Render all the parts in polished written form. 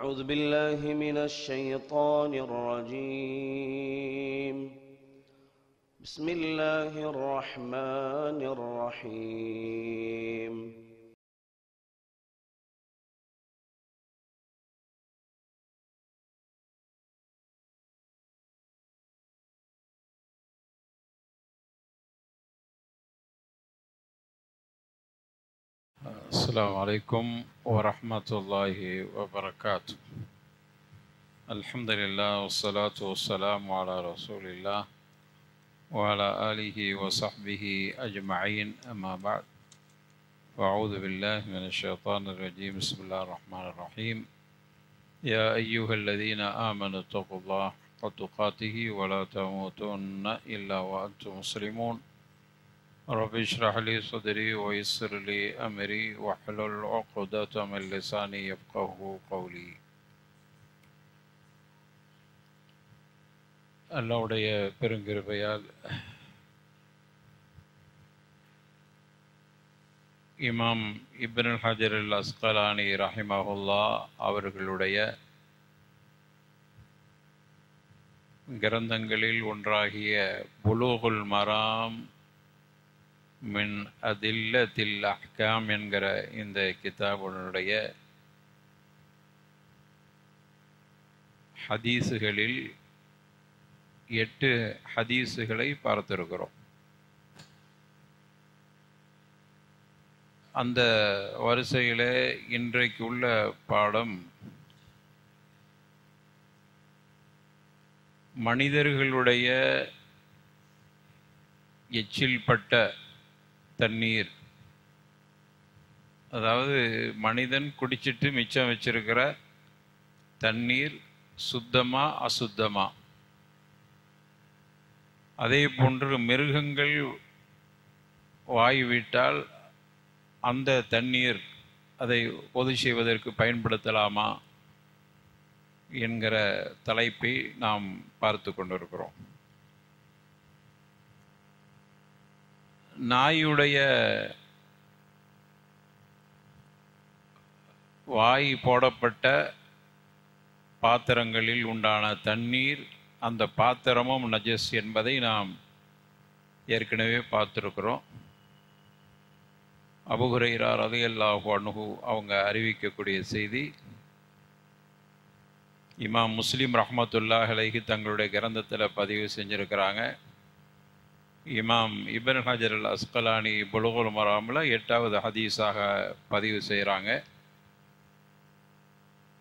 أعوذ بالله من الشيطان الرجيم. بسم الله الرحمن الرحيم. السلام عليكم ورحمة الله وبركاته. الحمد لله والصلاة والسلام على رسول الله وعلى آله وصحبه أجمعين، أما بعد، وأعوذ بالله من الشيطان الرجيم. بسم الله الرحمن الرحيم. يا أيها الذين آمنوا اتقوا الله حق تقاته ولا تموتن إلا وأنتم مسلمون. رب اشرح لي صدري ويسر لي أمري واحلل عقدة من لساني يفقهوا قولي. அல்லாஹ்வுடைய பெருங்கிருபையால் இமாம் இப்னுல் ஹஜர் அல் அஸ்கலானி ரஹிமஹுல்லா அவர்களுடைய கிரந்தங்களில் ஒன்றாகிய புலூகுல் மராம் மின் அதில்லத்தில் அஹ்காம் என்கிற இந்த கிதாபுடைய ஹதீஸுகளில் 8 ஹதீஸுகளை பார்த்திருக்கிறோம். அந்த வரிசையில் இன்றைக்கு உள்ள பாடம் மனிதர்களுடைய எச்சில் பட்ட தண்ணீர், அதாவது மனிதன் குடிச்சிட்டு மிச்சம் வச்சிருக்கிற தண்ணீர் சுத்தமா அசுத்தமா, அதே போன்று மிருகங்கள் வாய் விட்டால் அந்த தண்ணீர் அதை பொது செய்வதற்கு பயன்படுத்தலாமா என்கிற தலைப்பை நாம் பார்த்து கொண்டிருக்கிறோம். நாயுடைய வாய் போடப்பட்ட பாத்திரங்களில் உண்டான தண்ணீர், அந்த பாத்திரமும் நஜஸ் என்பதை நாம் ஏற்கனவே பார்த்துருக்கிறோம். அபூ ஹுரைரா ரலியல்லாஹு அன்ஹு அவங்க அறிவிக்கக்கூடிய செய்தி இமாம் முஸ்லிம் ரஹ்மத்துல்லாஹி அலைஹி தங்களுடைய கிரந்தத்தில் பதிவு செஞ்சுருக்கிறாங்க. இமாம் இப்னு ஹஜர் அல் அஸ்கலானி புலூகுல் மராமில் 8வது ஹதீஸாக பதிவு செய்கிறாங்க.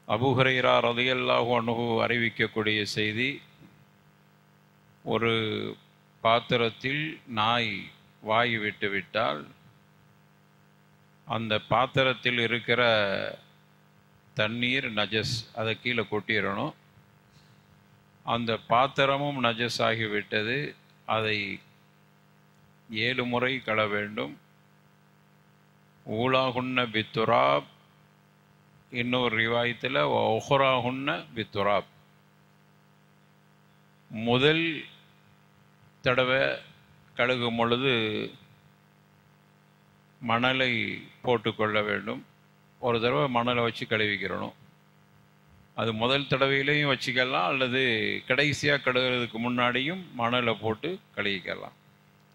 அபூ ஹுரைரா ரலியல்லாஹு அன்ஹு அறிவிக்கக்கூடிய செய்தி, ஒரு பாத்திரத்தில் நாய் வாய் விட்டுவிட்டால் அந்த பாத்திரத்தில் இருக்கிற தண்ணீர் நஜஸ், அதை கீழே கொட்டிடணும். அந்த பாத்திரமும் நஜஸ் ஆகிவிட்டது, அதை 7 முறை கழ வேண்டும். ஊலாகுன்ன பித்துராப், இன்னொரு ரிவாயத்தில் ஒஹ்ராகுன்ன பித்துராப். முதல் தடவை கழுகும் பொழுது மணலை போட்டுக்கொள்ள வேண்டும். ஒரு தடவை மணலை வச்சு கழுவிக்கிறணும். அது முதல் தடவையிலையும் வச்சுக்கலாம், அல்லது கடைசியாக கழுவுறதுக்கு முன்னாடியும் மணலை போட்டு கழுவிக்கலாம்.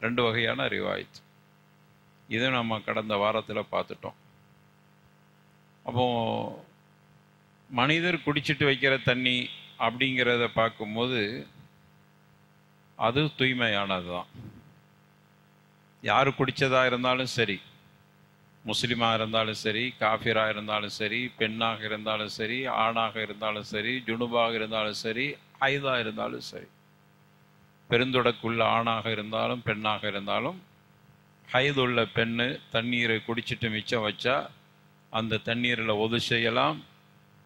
2 வகையான ரிவாயத். இதை நம்ம கடந்த வாரத்தில் பார்த்துட்டோம். அப்போது மனிதர் குடிச்சிட்டு வைக்கிற தண்ணி அப்படிங்கிறத பார்க்கும்போது அது தூய்மையானது தான். யார் குடித்ததாக இருந்தாலும் சரி, முஸ்லீமாக இருந்தாலும் சரி, காஃபிராக இருந்தாலும் சரி, பெண்ணாக இருந்தாலும் சரி, ஆணாக இருந்தாலும் சரி, ஜுனுபாக இருந்தாலும் சரி, ஹைதாக இருந்தாலும் சரி, பெருந்தொடக்குள்ள ஆணாக இருந்தாலும் பெண்ணாக இருந்தாலும், ஹைதுள்ள பெண்ணு தண்ணீரை குடிச்சிட்டு மிச்சம் வச்சா அந்த தண்ணீரில் ஒது செய்யலாம்.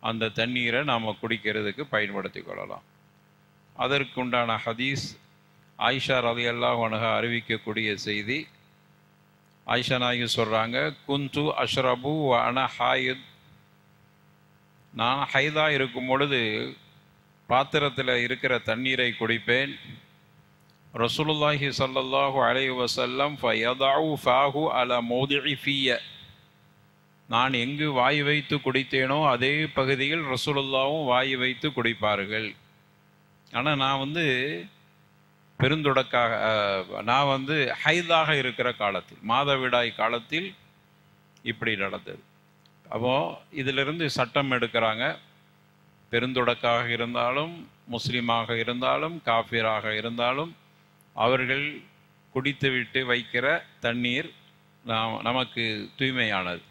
அந்த தண்ணீரை நாம் குடிக்கிறதுக்கு பயன்படுத்தி கொள்ளலாம். அதற்குண்டான ஹதீஸ் ஆயிஷா ரலியல்லாஹு அன்ஹா அறிவிக்கக்கூடிய செய்தி. ஆயிஷா நாயகி சொல்கிறாங்க, குந்து அஷ்ரபு வ அன ஹாயித், நான் ஹைதா இருக்கும் பொழுது பாத்திரத்தில் இருக்கிற தண்ணீரை குடிப்பேன். ரசூலுல்லாஹி ஸல்லல்லாஹு அலைஹி வஸல்லம் ஃபயதஉ ஃபாஹு அலா மௌதிஇ ஃபிய, நான் எங்கு வாய் வைத்து குடித்தேனோ அதே பகுதியில் ரசூலுல்லாவும் வாய் வைத்து குடிப்பார்கள். ஆனால் நான் வந்து பெருந்தொடக்காக நான் வந்து ஹைதாக இருக்கிற காலத்தில், மாதவிடாய் காலத்தில் இப்படி நடந்தது. அப்போ இதிலிருந்து சட்டம் எடுக்கிறாங்க. பெருந்தொடக்காக இருந்தாலும், முஸ்லீமாக இருந்தாலும், காஃபிராக இருந்தாலும், அவர்கள் குடித்துவிட்டு வைக்கிற தண்ணீர் நமக்கு தூய்மையானது.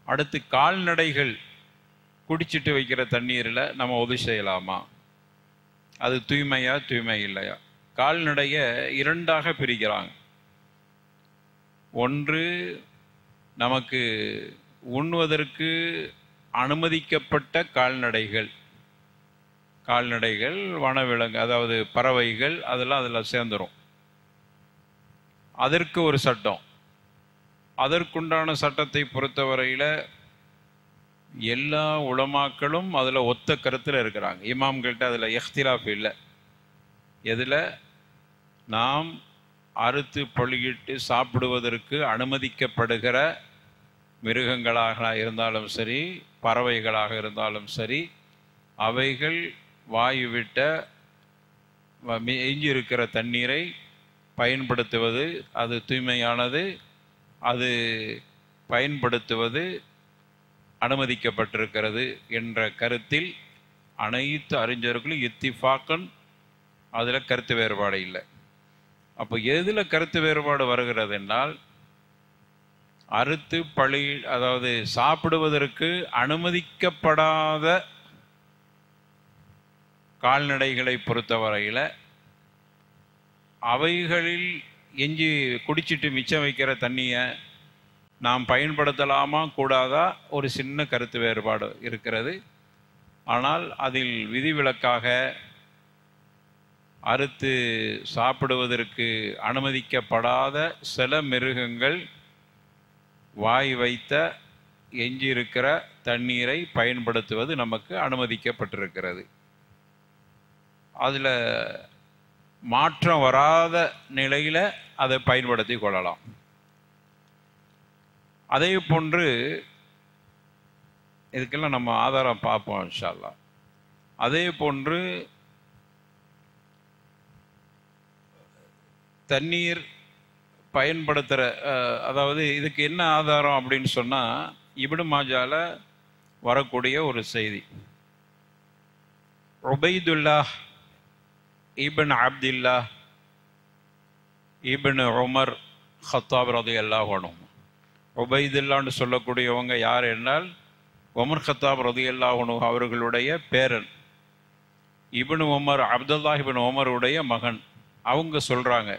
அடுத்து கால்நடைகள் குடிச்சிட்டு வைக்கிற தண்ணீரில் நம்ம உதவி செய்யலாமா? அது தூய்மையா தூய்மை இல்லையா? கால்நடைய இரண்டாக பிரிக்கிறாங்க. ஒன்று நமக்கு உண்ணுவதற்கு அனுமதிக்கப்பட்ட கால்நடைகள், வனவிலங்கு, அதாவது பறவைகள், அதெல்லாம் அதில் சேர்ந்துடும். அதற்கு ஒரு சட்டம். அதற்குண்டான சட்டத்தை பொறுத்தவரையில் எல்லா உலமாக்களும் அதில் ஒத்த கருத்தில் இருக்கிறாங்க. இமாம்கள்ட்ட அதில் இஹ்திலாஃப் இல்லை. எதில்? நாம் அறுத்து பழுகிட்டு சாப்பிடுவதற்கு அனுமதிக்கப்படுகிற மிருகங்களாக இருந்தாலும் சரி, பறவைகளாக இருந்தாலும் சரி, அவைகள் வாயு விட்ட எஞ்சி இருக்கிற தண்ணீரை பயன்படுத்துவது அது தூய்மையானது, அது பயன்படுத்துவது அனுமதிக்கப்பட்டிருக்கிறது என்ற கருத்தில் அனைத்து அறிஞர்களும் இத்திஃபாக்கன், அதில் கருத்து வேறுபாடு இல்லை. அப்போ எதில் கருத்து வேறுபாடு வருகிறது என்றால், அறுத்து பழி, அதாவது சாப்பிடுவதற்கு அனுமதிக்கப்படாத கால்நடைகளை பொறுத்தவரையில் அவைகளில் எஞ்சி குடிச்சிட்டு மிச்சம் வைக்கிற தண்ணியை நாம் பயன்படுத்தலாமா கூடாதா ஒரு சின்ன கருத்து வேறுபாடு இருக்கிறது. ஆனால் அதில் விதிவிலக்காக அறுத்து சாப்பிடுவதற்கு அனுமதிக்கப்படாத சில மிருகங்கள் வாய் வைத்த எஞ்சியிருக்கிற தண்ணீரை பயன்படுத்துவது நமக்கு அனுமதிக்கப்பட்டிருக்கிறது. அதில் மாற்றம் வராத நிலையில் அதை பயன்படுத்தி கொள்ளலாம். அதே போன்று இதுக்கெல்லாம் நம்ம ஆதாரம் பார்ப்போம் இன்ஷா அல்லாஹ். அதே போன்று தண்ணீர் பயன்படுத்துகிற, அதாவது இதுக்கு என்ன ஆதாரம் அப்படின்னு சொன்னால், இப்னு மாஜால வரக்கூடிய ஒரு செய்தி. உபைதுல்லாஹ் இப்னு அப்துல்லாஹ் இப்னு உமர் ஹத்தாப் ரலியல்லாஹு அன்ஹு. உபைதுல்லான்னு சொல்லக்கூடியவங்க யார் என்றால் உமர் ஹத்தாப் ரலியல்லாஹு அன்ஹு அவர்களுடைய பேரன். இப்னு உமர், அப்துல்லாஹ் இப்னு உமருடைய மகன். அவங்க சொல்கிறாங்க,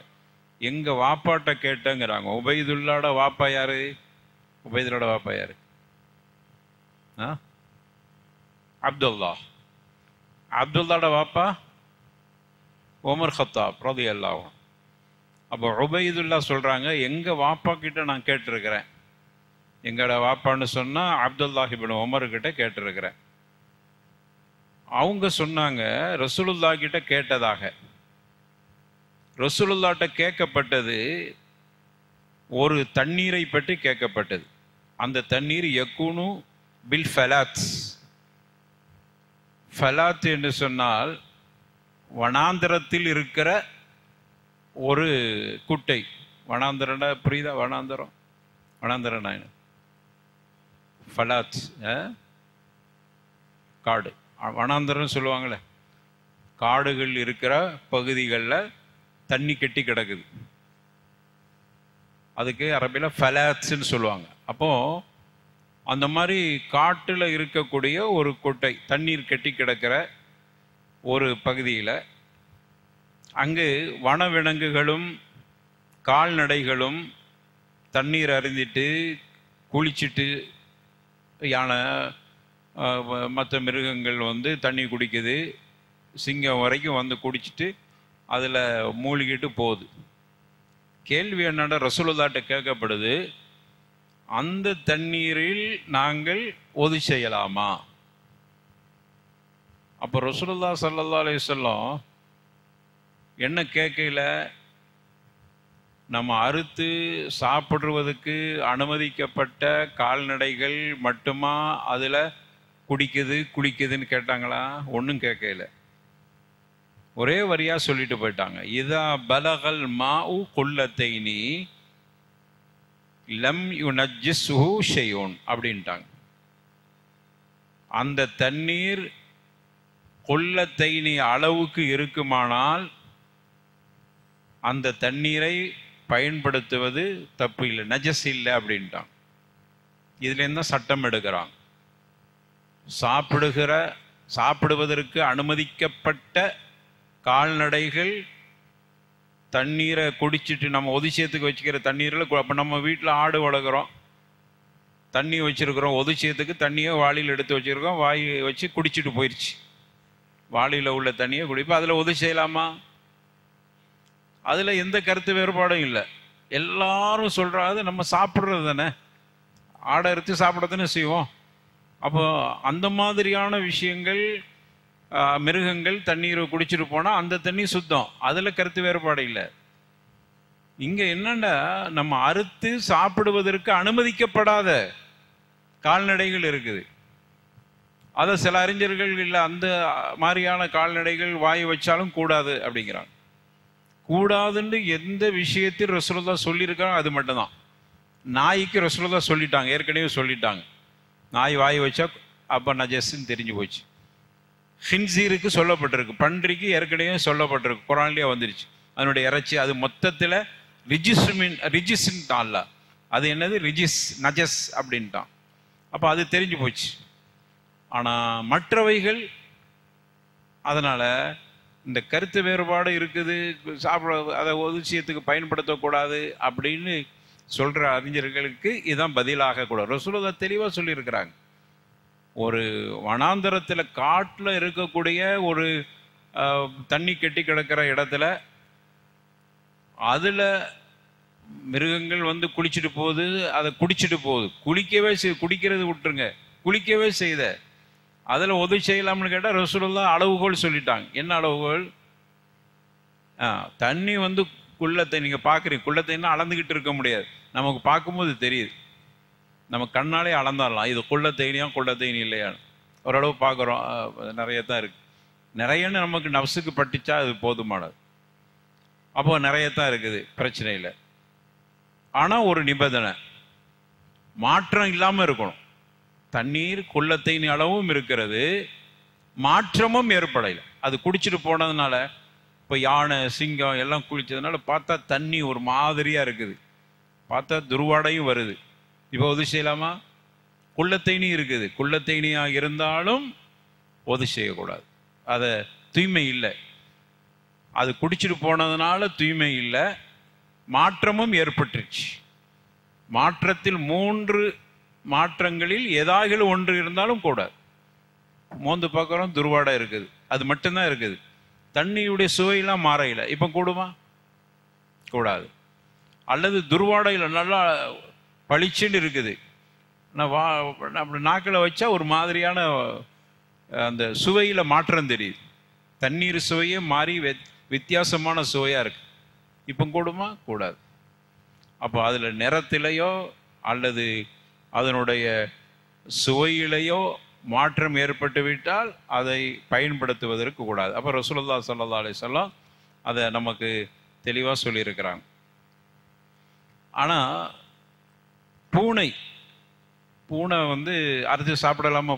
எங்கள் வாப்பாட்ட கேட்டேங்கிறாங்க. உபைதுல்லாட வாப்பா யார்? உபைதுல்லாட வாப்பா யார்? அப்துல்லாட வாப்பா உமர் ஹத்தாப் ரலியல்லாஹு அன்ஹு. அப்போ உபைதுல்லா சொல்கிறாங்க, எங்கள் வாப்பா கிட்ட நான் கேட்டிருக்கிறேன். எங்களோட வாப்பான்னு சொன்னால் அப்துல்லாஹ் இப்னு உமர்கிட்ட கேட்டிருக்கிறேன். அவங்க சொன்னாங்க ரசூலுல்லாஹ் கிட்ட கேட்டதாக. ரசூலுல்லாஹ்ட்ட கேட்கப்பட்டது ஒரு தண்ணீரை பற்றி கேட்கப்பட்டது. அந்த தண்ணீர் யக்கூனு பில் ஃபலாத். ஃபலாத் என்று சொன்னால் வனாந்தரத்தில் இருக்கிற ஒரு குட்டை. வனாந்தரம்னா புரியுதா? வனாந்தரம் ஃபலாத், காடு. வனாந்தரம் சொல்லுவாங்களே, காடுகள் இருக்கிற பகுதிகளில் தண்ணி கெட்டி கிடக்குது. அதுக்கு அரபியில் ஃபலாத்ஸ்ன்னு சொல்லுவாங்க. அப்போது அந்த மாதிரி காட்டில் இருக்கக்கூடிய ஒரு குட்டை, தண்ணீர் கெட்டி கிடக்கிற ஒரு பகுதியில், அங்கு வனவிலங்குகளும் கால்நடைகளும் தண்ணீர் அருந்திட்டு குளிச்சுட்டு, யானை மற்ற மிருகங்கள் வந்து தண்ணி குடிக்குது, சிங்கம் வரைக்கும் வந்து குடிச்சிட்டு அதில் மூழ்கிட்டு போகுது. கேள்வி என்னடா, ரசூலுல்லாஹ்ட்ட கேட்கப்படுது, அந்த தண்ணீரில் நாங்கள் ஒது செய்யலாமா? அப்போ ரசூலுல்லாஹ் ஸல்லல்லாஹு அலைஹி வஸல்லம் என்ன கேட்கல, நம்ம அறுத்து சாப்பிடுவதற்கு அனுமதிக்கப்பட்ட கால்நடைகள் மட்டுமா அதில் குடிக்குது குளிக்குதுன்னு கேட்டாங்களா? ஒன்றும் கேட்கல. ஒரே வரியா சொல்லிட்டு போயிட்டாங்க. இதா பலகல் மாஉ குல்லத்தைனி லம் யுனஜ்ஜிஸ்ஹு ஷைஉன் அப்படின்ட்டாங்க. அந்த தண்ணீர் குல்லத்தைனி அளவுக்கு இருக்குமானால் அந்த தண்ணீரை பயன்படுத்துவது தப்பு இல்லை, நஜஸ் இல்லை அப்படின்ட்டாங்க. இதுல என்ன சட்டம் எடுக்கிறாங்க? சாப்பிடுவதற்கு அனுமதிக்கப்பட்ட கால்நடைகள் தண்ணீரை குடிச்சிட்டு, நம்ம ஒதிசியத்துக்கு வச்சுக்கிற தண்ணீரில், அப்போ நம்ம வீட்டில் ஆடு வளர்க்குறோம், தண்ணி வச்சுருக்கிறோம், ஒதிசியத்துக்கு தண்ணியை வாளியில் எடுத்து வச்சுருக்கோம், வாய் வச்சு குடிச்சிட்டு போயிடுச்சு. வாளியில் உள்ள தண்ணியை குடிப்போம், அதில் உதவி செய்யலாமா? அதில் எந்த கருத்து வேறுபாடும் இல்லை. எல்லாரும் சொல்கிறாது நம்ம சாப்பிட்றது தானே, ஆடை அறுத்து சாப்பிட்றதுன்னு செய்வோம். அப்போ அந்த மாதிரியான விஷயங்கள், மிருகங்கள் தண்ணீரை குடிச்சிட்டு போனால் அந்த தண்ணி சுத்தம், அதில் கருத்து வேறுபாடு இல்லை. இங்கே என்னன்னா, நம்ம அறுத்து சாப்பிடுவதற்கு அனுமதிக்கப்படாத கால்நடைகள் இருக்குது. அதை சில அறிஞர்கள் இல்லை, அந்த மாதிரியான கால்நடைகள் வாய் வச்சாலும் கூடாது அப்படிங்கிறாங்க. கூடாதுன்னு எந்த விஷயத்தில் ரசூலுல்லாஹ் சொல்லியிருக்காங்க அது மட்டும்தான். நாய்க்கு ரசூலுல்லாஹ் சொல்லிட்டாங்க, ஏற்கனவே சொல்லிட்டாங்க, நாய் வாய் வச்சா அப்போ நஜஸ்ன்னு தெரிஞ்சு போச்சு. ஹின்சீருக்கு சொல்லப்பட்டிருக்கு, பன்றிக்கு ஏற்கனவே சொல்லப்பட்டிருக்கு, குரான்லேயே வந்துருச்சு. அதனுடைய இறைச்சி அது மொத்தத்தில் ரிஜிஸ்ன்ட்டான்ல, அது என்னது ரிஜிஸ், நஜஸ் அப்படின்ட்டான். அப்போ அது தெரிஞ்சு போச்சு. ஆனால் மற்றவைகள், அதனால் இந்த கருத்து வேறுபாடு இருக்குது, சாப்பிட அதை ஒதுசியத்துக்கு பயன்படுத்தக்கூடாது அப்படின்னு சொல்கிற அறிஞர்களுக்கு இதுதான் பதிலாக கூட ரசூலுல்லாஹ் தெளிவாக சொல்லியிருக்கிறாங்க. ஒரு வனாந்தரத்தில் காட்டில் இருக்கக்கூடிய ஒரு தண்ணி கெட்டி கிடக்கிற இடத்துல அதில் மிருகங்கள் வந்து குளிச்சுட்டு போகுது, அதை குடிச்சிட்டு போகுது, குடிக்கிறது விட்டுருங்க, குளிக்கவே செய்த அதில் உதவி செய்யலாம்னு கேட்டால் ரசூலுல்லாஹ் அளவுகோல் சொல்லிட்டாங்க. என்ன அளவுகோல்? தண்ணி வந்து குள்ளத்தை நீங்கள் பார்க்குறீங்க, குள்ளத்தைன்னா அளந்துக்கிட்டு இருக்க முடியாது, நமக்கு பார்க்கும்போது தெரியுது, நம்ம கண்ணாலே அளந்தாடலாம் இது குள்ளத்தைனியா குள்ளத்தைனி இல்லையான்னு. ஓரளவு பார்க்குறோம், நிறைய தான் இருக்குது. நிறையன்னு நமக்கு நப்சுக்கு பட்டுச்சா அது போதுமானது. அப்போ நிறைய தான் இருக்குது, பிரச்சனை இல்லை. ஆனால் ஒரு நிபந்தனை, மாற்றம் இல்லாமல் இருக்கணும். தண்ணீர் குள்ளத்தைனி அளவும் இருக்கிறது, மாற்றமும் ஏற்படையில். அது குடிச்சிட்டு போனதுனால, இப்போ யானை சிங்கம் எல்லாம் குளிச்சதுனால பார்த்தா தண்ணி ஒரு மாதிரியாக இருக்குது, பார்த்தா துர்வாடையும் வருது. இப்போ உதவி செய்யலாமா? குள்ளத்தைனி இருக்குது, குள்ளத்தைனியாக இருந்தாலும் உதவி செய்யக்கூடாது, அதை தூய்மை இல்லை. அது குடிச்சிட்டு போனதுனால தூய்மை இல்லை, மாற்றமும் ஏற்பட்டுருச்சு. மாற்றத்தில் 3 மாற்றங்களில் ஏதாவது ஒன்று இருந்தாலும் கூடாது. மோந்து பார்க்குறோம், துர்வாடை இருக்குது, அது மட்டும்தான் இருக்குது, தண்ணியுடைய சுவையெல்லாம் மாறையில், இப்போ கூடுமா? கூடாது. அல்லது துர்வாடையில் நல்லா பளிச்சுன்னு இருக்குது, அப்படி நாக்கில் வச்சா ஒரு மாதிரியான அந்த சுவையில் மாற்றம் தெரியுது, தண்ணீர் சுவையே மாறி வித்தியாசமான சுவையாக இருக்குது, இப்போ கூடுமா? கூடாது. அப்போ அதில் நிறத்திலேயோ அல்லது அதனுடைய சுவையிலேயோ மாற்றம் ஏற்பட்டு விட்டால் அதை பயன்படுத்துவதற்கு கூடாது. அப்போ ரசூலுல்லாஹ் ஸல்லல்லாஹு அலைஹி வஸல்லம் அதை நமக்கு தெளிவாக சொல்லியிருக்கிறாங்க. ஆனால் பூனை வந்து அரைச்சி சாப்பிடலாமா?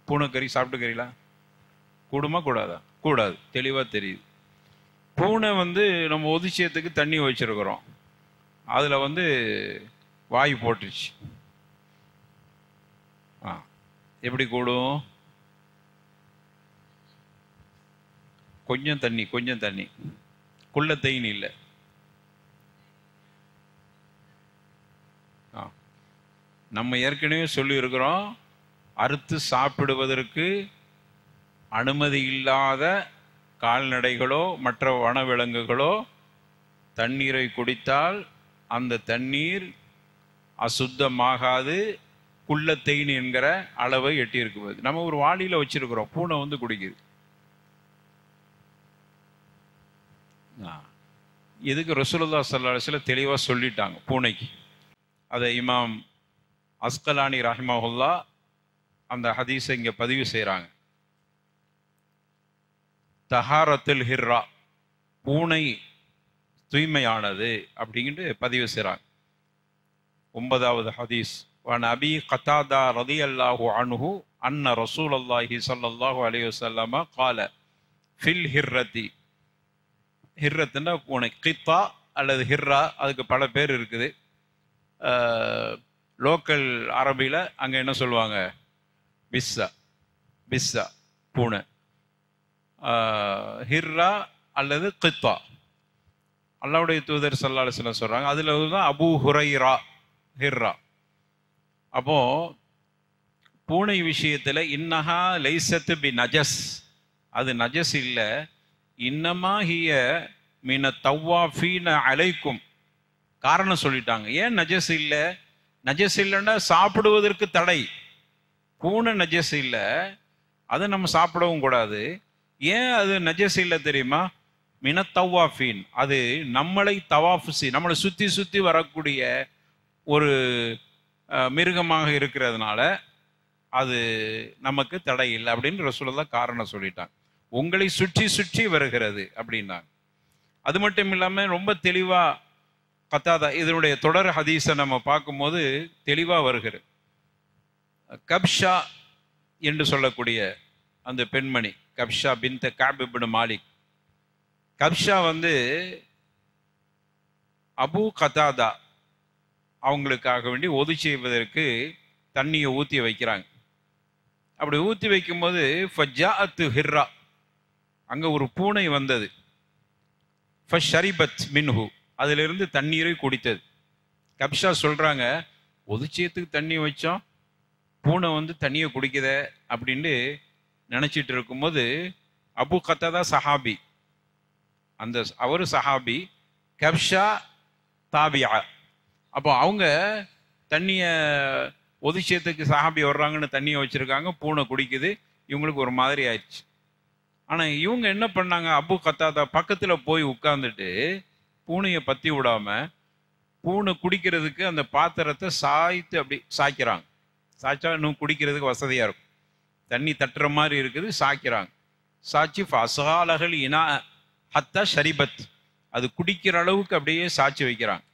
பூனைக்கறி சாப்பிட்டுக்கிறீங்களா? கூடுமா கூடாதா? கூடாது, தெளிவாக தெரியுது. பூனை வந்து நம்ம ஒதிசியத்துக்கு தண்ணி வச்சிருக்கிறோம், அதில் வந்து வாய் போட்டுருச்சு, எப்படி கூடும்? கொஞ்சம் தண்ணி, குள்ளத்தைன்னு இல்லை. நம்ம ஏற்கனவே சொல்லி இருக்கிறோம், அறுத்து சாப்பிடுவதற்கு அனுமதி இல்லாத கால்நடைகளோ மற்ற வனவிலங்குகளோ தண்ணீரை குடித்தால் அந்த தண்ணீர் அசுத்தமாகாது, குள்ளத்தைன் என்கிற அளவை எட்டி இருக்கும்போது. நம்ம ஒரு வாளியில் வச்சிருக்கிறோம், பூனை வந்து குடிக்குது, இதுக்கு ரசூலுல்லாஹி ஸல்லல்லாஹு அலைஹி வஸல்லம் தெளிவாக சொல்லிட்டாங்க பூனைக்கு. அதை இமாம் அஸ்கலானி ரஹிமஹுல்லா அந்த ஹதீஸை இங்கே பதிவு செய்கிறாங்க. தஹாரத்துல் ஹிர்ரா, பூனை தூய்மையானது அப்படின்ட்டு பதிவு செய்கிறாங்க. 9வது ஹதீஸ், வன் அபி கதாதா ரலியல்லாஹு அன்ஹு அன்ன ரசூலுல்லாஹி ஸல்லல்லாஹு அலைஹி வஸல்லம் கால ஃபில் ஹிர்ரதி. ஹிர்ரத்துன்னா பூனை, கித்தா அல்லது ஹிர்ரா, அதுக்கு பல பேர் இருக்குது. லோக்கல் அரபியில் அங்கே என்ன சொல்லுவாங்க, பிஸ்ஸா, பிஸ்ஸா பூனை, ஹிர்ரா அல்லது கித்தா. அல்லாஹ்வுடைய தூதர் ஸல்லல்லாஹு அலைஹி வஸல்லம் சொல்கிறாங்க, அதில் தான் அபூ ஹுரைரா ஹிர்ரா. அப்போ பூனை விஷயத்தில் இன்னஹா லைசத்து பி நஜஸ், அது நஜஸ் இல்லை. இன்னமா ஹிய மீன தவ்வாஃபீன அலைக்கும், காரணம் சொல்லிட்டாங்க. ஏன் நஜஸ் இல்லை? நஜஸ் இல்லைன்னா சாப்பிடுவதற்கு தடை. பூனை நஜஸ் இல்லை, அதை நம்ம சாப்பிடவும் கூடாது. ஏன் அது நஜஸ் இல்லை தெரியுமா? மின தவ்வாஃபீன், அது நம்மளை தவாஃபுசி, நம்மளை சுற்றி சுற்றி வரக்கூடிய ஒரு மிருகமாக இருக்கிறதுனால அது நமக்கு தடை இல்லை அப்படின்னு ரசூலுல்லாஹ் காரணம் சொல்லிட்டாங்க. உங்களை சுற்றி சுற்றி வருகிறது அப்படின்னாங்க. அது மட்டும் இல்லாமல் ரொம்ப தெளிவாக கத்தாதா இதனுடைய தொடர் ஹதீஸை நம்ம பார்க்கும்போது தெளிவாக வருகிறது. கப்ஷா என்று சொல்லக்கூடிய அந்த பெண்மணி, கப்ஷா பின்த் கஅப் இப்னு மாலிக். கப்ஷா அபூ கதாதா அவங்களுக்காக வேண்டி ஒது செய்வதற்கு தண்ணியை ஊற்றி வைக்கிறாங்க. அப்படி ஊற்றி வைக்கும்போது ஃபஜாஅத்து ஹிர்ரா, அங்கே ஒரு பூனை வந்தது. ஃபஷரிபத் மின்ஹு, அதிலிருந்து தண்ணீரை குடித்தது. கப்ஷா சொல்கிறாங்க, ஒதுச்சியத்துக்கு தண்ணி வச்சோம், பூனை தண்ணியை குடிக்குத அப்படின்ட்டு நினச்சிட்டு இருக்கும்போது அபூ கத்தாதா சஹாபி, அவர் சஹாபி, கப்ஷா தாபியா. அப்போ அவங்க தண்ணியை ஒதுச்சியத்துக்கு சஹாபி வர்றாங்கன்னு தண்ணியை வச்சுருக்காங்க, பூனை குடிக்குது. இவங்களுக்கு ஒரு மாதிரி ஆயிடுச்சு. ஆனால் இவங்க என்ன பண்ணாங்க, அபூ கத்தாதா பக்கத்தில் போய் உட்கார்ந்துட்டு பூனையை பற்றி விடாமல் பூனை குடிக்கிறதுக்கு அந்த பாத்திரத்தை சாய்த்து அப்படி சாய்க்கிறாங்க. சாய்ச்சா இன்னும் குடிக்கிறதுக்கு வசதியாக இருக்கும். தண்ணி தட்டுற மாதிரி இருக்குது, சாய்க்கிறாங்க. சாய்ச்சி ஃபஸாலஹல் இனா ஹத்தா ஷரிபத், அது குடிக்கிற அளவுக்கு அப்படியே சாய்ச்சி வைக்கிறாங்க.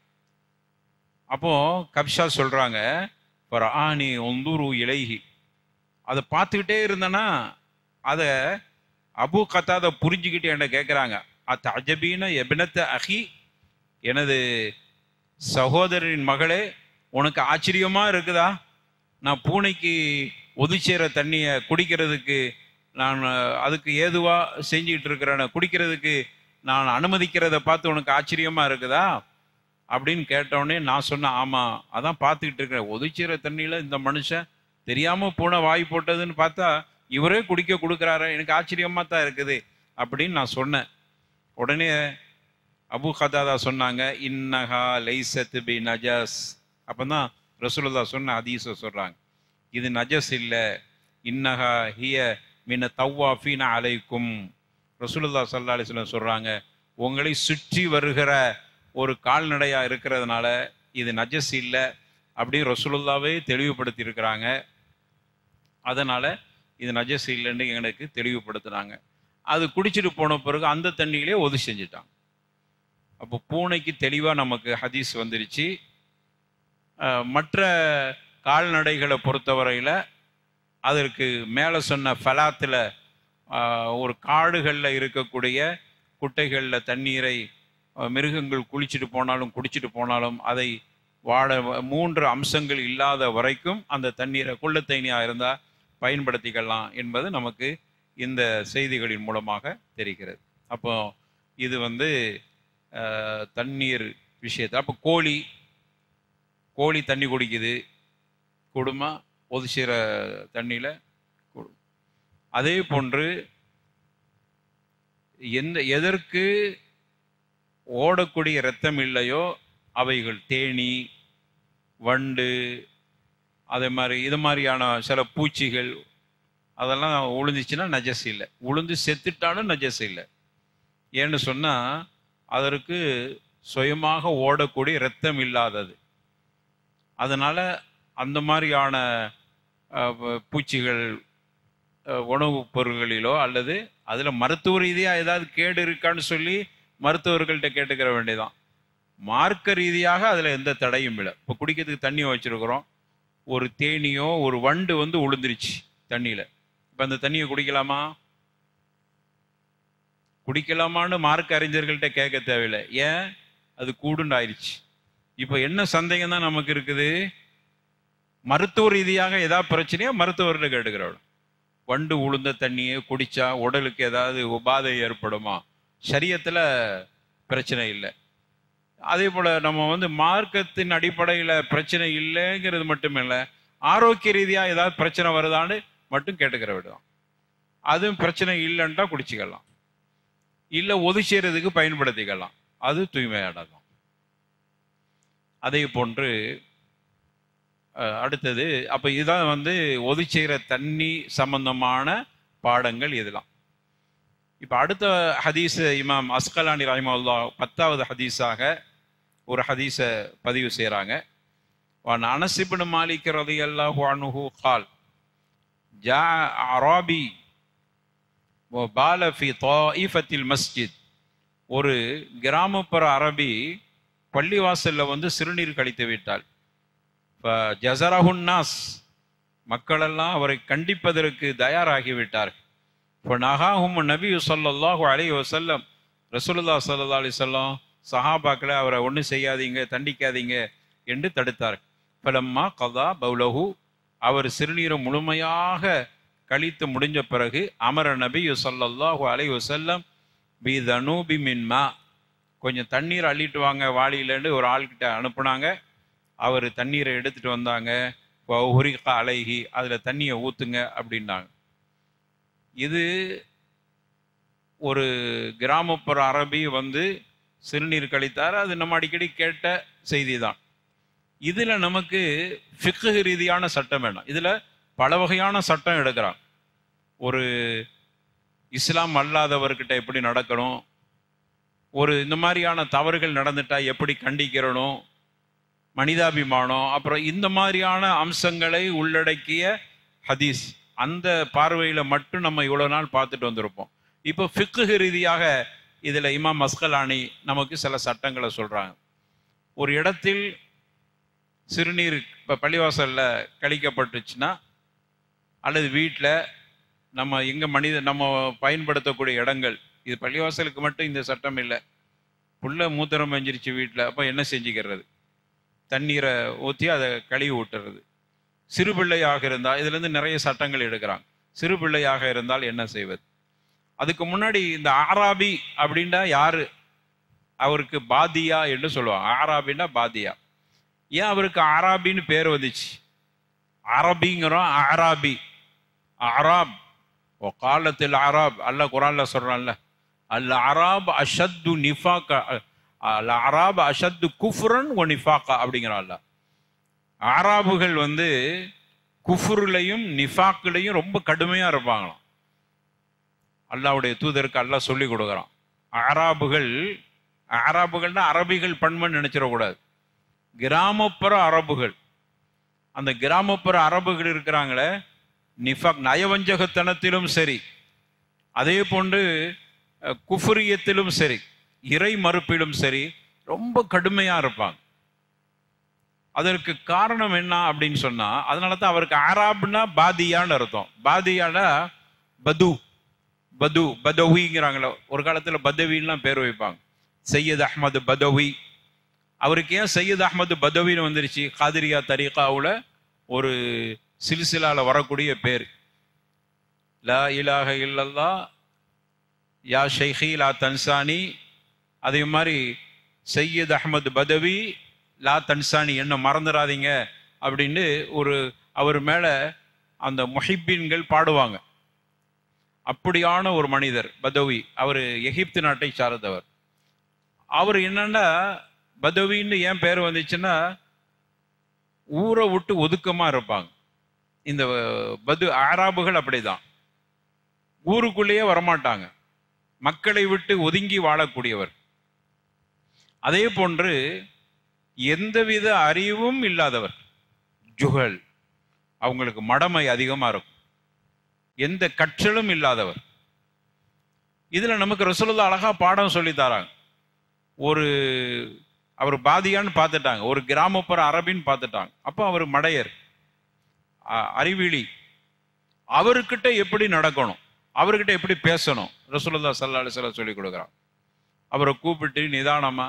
அப்போது கப்ஷா சொல்கிறாங்க, ஃபரஆனி உந்துரு இலைஹி, அதை பார்த்துக்கிட்டே இருந்தேன்னா அதை அபூ கத்தாதா புரிஞ்சுக்கிட்டு என்ன கேட்குறாங்க, அத்தஅஜபீன இப்னத்த அஹி, எனது சகோதரின் மகளே, உனக்கு ஆச்சரியமாக இருக்குதா? நான் பூனைக்கு ஒதுச்சேர தண்ணியை குடிக்கிறதுக்கு நான் அதுக்கு ஏதுவாக செஞ்சுக்கிட்டு இருக்கிறேன், குடிக்கிறதுக்கு நான் அனுமதிக்கிறத பார்த்து உனக்கு ஆச்சரியமாக இருக்குதா அப்படின்னு கேட்டவுடனே நான் சொன்னேன், ஆமாம், அதான் பார்த்துக்கிட்டு இருக்கிறேன். ஒதுச்சேர தண்ணியில் இந்த மனுஷன் தெரியாமல் பூனை வாய் போட்டதுன்னு பார்த்தா இவரே குடிக்க கொடுக்குறாரு, எனக்கு ஆச்சரியமாக தான் இருக்குது அப்படின்னு நான் சொன்னேன். உடனே அபூ கதாதா சொன்னாங்க, இன்னஹா லைசத் பி நஜஸ். அப்போ தான் ரசூலுல்லாஹ் சொன்ன ஹதீஸை சொல்கிறாங்க, இது நஜஸ் இல்லை, இன்னஹா ஹிய மின தவ்வாஃபீன அலைக்கும். ரசூலுல்லாஹ் ஸல்லல்லாஹு அலைஹி வஸல்லம் சொல்கிறாங்க, உங்களை சுற்றி வருகிற ஒரு கால்நடையாக இருக்கிறதுனால இது நஜஸ் இல்லை அப்படின்னு ரசூலுல்லாவே தெளிவுபடுத்தி இருக்கிறாங்க. அதனால் இது நஜஸ் இல்லைன்னு எங்களுக்கு தெளிவுபடுத்துனாங்க. அது குடிச்சிட்டு போன பிறகு அந்த தண்ணியிலே ஒது செஞ்சுட்டாங்க. அப்போ பூனைக்கு தெளிவாக நமக்கு ஹதீஸ் வந்துருச்சு. மற்ற கால்நடைகளை பொறுத்தவரையில் அதற்கு மேலே சொன்ன ஃபலாத்தில் ஒரு காடுகளில் இருக்கக்கூடிய குட்டைகளில் தண்ணீரை மிருகங்கள் குளிச்சுட்டு போனாலும் குடிச்சிட்டு போனாலும் அதை வாழ 3 அம்சங்கள் இல்லாத வரைக்கும் அந்த தண்ணீரை கொள்ள தண்ணியாக இருந்தால் பயன்படுத்திக்கலாம் என்பது நமக்கு இந்த செய்திகளின் மூலமாக தெரிகிறது. அப்போ இது தண்ணீர் விஷயத்தில். அப்போ கோழி தண்ணி குடிக்குது, கொடுமா ஒது செய்கிற தண்ணியில் கொடு. அதே போன்று எதற்கு ஓடக்கூடிய இரத்தம் இல்லையோ அவைகள் தேனி, வண்டு, அதே மாதிரி இது மாதிரியான சில பூச்சிகள், அதெல்லாம் உளுந்துச்சுன்னா நஜஸ் இல்லை. உளுந்து செத்துட்டாலும் நஜஸ் இல்லை. ஏன்னு சொன்னால் அதற்கு சுயமாக ஓடக்கூடிய இரத்தம் இல்லாதது. அதனால் அந்த மாதிரியான பூச்சிகள் உணவுப் பொருள்களிலோ அல்லது அதில் மருத்துவ ரீதியாக ஏதாவது கேடு இருக்கான்னு சொல்லி மருத்துவர்கள்ட்ட கேட்டுக்கிற வேண்டியதான். மார்க்க ரீதியாக அதில் எந்த தடையும் இல்லை. இப்போ குடிக்கிறதுக்கு தண்ணி வச்சுருக்குறோம், ஒரு தேனியோ ஒரு வண்டு வந்து உளுந்துருச்சு தண்ணியில். இப்போ அந்த தண்ணியை குடிக்கலாமா? குடிக்கலாமான்னு மார்க்க அறிஞர்கள்ட்ட கேட்க தேவையில்லை. ஏன்? அது கூடுண்டு ஆயிடுச்சு. இப்போ என்ன சந்தேகம் தான் நமக்கு இருக்குது? மருத்துவ ரீதியாக ஏதாவது பிரச்சனையா மருத்துவர்கிட்ட கேட்டுக்கிறோம். வண்டு உளுந்த தண்ணியை குடித்தா உடலுக்கு ஏதாவது உபாதை ஏற்படுமா? ஷரியத்தில் பிரச்சனை இல்லை. அதே போல் நம்ம வந்து மார்க்கத்தின் அடிப்படையில் பிரச்சனை இல்லைங்கிறது மட்டும் இல்லை, ஆரோக்கிய ரீதியாக ஏதாவது பிரச்சனை வருதான்னு மட்டும் கேட்டுக்கிற விடுவோம். அதுவும் பிரச்சனை இல்லைன்ட்டா குடிச்சிக்கலாம், இல்லை ஒது செய்கிறதுக்கு பயன்படுத்திக்கலாம், அது தூய்மையானதான். அதே போன்று அடுத்தது, அப்போ இதுதான் வந்து ஒது செய்கிற தண்ணி சம்பந்தமான பாடங்கள் இதெல்லாம். இப்போ அடுத்த ஹதீஸ் இமாம் அஸ்கலானி ரஹிமஹுல்லா 10வது ஹதீஸாக ஒரு ஹதீஸை பதிவு செய்கிறாங்க. அனஸ் இப்னு மாலிக் ரலியல்லாஹு அன்ஹு قال جاء أعرابي وبال في طائفة المسجد. ஒரு கிராமப்புற அரபி பள்ளிவாசலில் வந்து சிறுநீர் கழித்து விட்டாள். இப்போ ஜஸரஹுன்னாஸ், மக்களெல்லாம் அவரை கண்டிப்பதற்கு தயாராகிவிட்டார்கள். இப்போ நகாஹும் நபி ஸல்லல்லாஹு அலைஹி வஸல்லம், ரசூலுல்லாஹ் ஸல்லல்லாஹு அலைஹி வஸல்லம் சஹாபாக்களை அவரை ஒன்றும் செய்யாதீங்க, தண்டிக்காதீங்க என்று தடுத்தார். ஃபலம்மா கதா பௌலஹு, அவர் சிறுநீரை முழுமையாக கழித்து முடிஞ்ச பிறகு அமர நபி ஸல்லல்லாஹு அலைஹி வஸல்லம் பி தனூபி மின் மா, கொஞ்சம் தண்ணீர் அள்ளிட்டு வாங்க வாளியிலேருந்து ஒரு ஆள்கிட்ட அனுப்புனாங்க. அவர் தண்ணீரை எடுத்துட்டு வந்தாங்க. உரிகா அலைஹி, அதில் தண்ணியை ஊற்றுங்க அப்படின்னாங்க. இது ஒரு கிராமப்புற அரபி வந்து சிறுநீர் கழித்தார். அது நம்ம அடிக்கடி கேட்ட செய்தி தான். இதில் நமக்கு ஃபிக்ஹ் ரீதியான சட்டம் வேணும். இதில் பல வகையான சட்டம் எடுக்கிறான். ஒரு இஸ்லாம் அல்லாதவர்கிட்ட எப்படி நடக்கணும், ஒரு இந்த மாதிரியான தவறுகள் நடந்துட்டா எப்படி கண்டிக்கிறணும், மனிதாபிமானம், அப்புறம் இந்த மாதிரியான அம்சங்களை உள்ளடக்கிய ஹதீஸ். அந்த பார்வையில் மட்டும் நம்ம இவ்வளோ நாள் பார்த்துட்டு வந்திருப்போம். இப்போ ஃபிக்ஹ் ரீதியாக இதில் இமாம் அஸ்கலானி நமக்கு சில சட்டங்களை சொல்கிறாங்க. ஒரு இடத்தில் சிறுநீர் இப்போ பள்ளிவாசலில் கழிக்கப்பட்டுச்சுன்னா, அல்லது வீட்டில் நம்ம நம்ம பயன்படுத்தக்கூடிய இடங்கள், இது பள்ளிவாசலுக்கு மட்டும் இந்த சட்டம் இல்லை. புள்ள மூத்திரம் வெஞ்சிருச்சு வீட்டில், அப்போ என்ன செஞ்சுக்கிறது? தண்ணீரை ஊற்றி அதை கழுவி விட்டுறது. சிறு பிள்ளையாக இருந்தால் இதுலேருந்து நிறைய சட்டங்கள் எடுக்கிறாங்க. சிறு பிள்ளையாக இருந்தால் என்ன செய்வது? அதுக்கு முன்னாடி இந்த ஆராபி அப்படின்னா யாரு? அவருக்கு பாதியா என்று சொல்லுவாங்க. ஆராபின்னா பாதியா. ஏன் அவருக்கு ஆராபின்னு பேர் வந்துச்சு? அரபிங்கிறோம், ஆராபி, ஆராப். ஓ காலத்தில் ஆராப், அல்ல குரான்ல சொல்றான்ல, அல்ல அராப் அஷத்து நிஃபாக்கா, அல்ல அராப் அஷத்து குஃப்ரன் ஒ நிஃபாக்கா அப்படிங்கிறான்ல. ஆராபுகள் வந்து குஃபுர்லையும் நிஃபாக்குலையும் ரொம்ப கடுமையா இருப்பாங்களாம். அல்லாவுடைய தூதருக்கு அல்லாஹ் சொல்லி கொடுக்குறான். ஆராபுகள்னா அரபிகள் பண்புன்னு நினைச்சிடக்கூடாது. கிராமப்புற அரபுகள், அந்த கிராமப்புற அரபுகள் இருக்கிறாங்களே, நிஃபாக் நயவஞ்சகத்தனத்திலும் சரி, அதே போன்று குஃபுரியத்திலும் சரி, இறை மறுப்பிலும் சரி ரொம்ப கடுமையா இருப்பாங்க. அதற்கு காரணம் என்ன அப்படின்னு சொன்னா, அதனால தான் அவருக்கு ஆராப்னா பாதியான்னு அர்த்தம். பாதியானா பது, பது பதவிங்கிறாங்களோ. ஒரு காலத்துல பதவின்லாம் பேர் வைப்பாங்க. சையத் அஹ்மது பதவி. அவருக்கு ஏன் சையத் அஹ்மது பதவின்னு வந்துருச்சு? காதிரியா தரீகாவுல ஒரு சில்சிலால வரக்கூடிய பேர். லா இலாஹ இல்லல்லாஹ் யா ஷைഖி லா தன்சானி. அதே மாதிரி சையத் அஹ்மது பதவி லா தன்சானி, என்ன மறந்துடாதீங்க அப்படின்னு ஒரு அவர் மேல அந்த முஹிப்பீன்கள் பாடுவாங்க. அப்படியான ஒரு மனிதர் பதவி. அவர் எகிப்து நாட்டை சார்ந்தவர். அவர் என்னன்னா, பதவின்னு ஏன் பேர் வந்துச்சுன்னா, ஊரை விட்டு ஒதுக்கமா இருப்பாங்க. இந்த ஆராபுகள் அப்படிதான், ஊருக்குள்ளேயே வரமாட்டாங்க, மக்களை விட்டு ஒதுங்கி வாழக்கூடியவர். அதே போன்று எந்தவித அறிவும் இல்லாதவர் ஜுஹல், அவங்களுக்கு மடமை அதிகமாக இருக்கும். எந்த கற்றலும் இல்லாதவர். இதில் நமக்கு ரசூலுல்லாஹ் அழகா பாடம் சொல்லி தராங்க. அவர் பாதியான்னு பார்த்துட்டாங்க, ஒரு கிராமப்புற அரபின்னு பார்த்துட்டாங்க. அப்போ அவர் மடையர், அறிவிலி. அவர்கிட்ட எப்படி நடக்கணும், அவர்கிட்ட எப்படி பேசணும் ரசூலுல்லாஹ் ஸல்லல்லாஹு அலைஹி வஸல்லம் சொல்லி கொடுக்குறாங்க. அவரை கூப்பிட்டு நிதானமா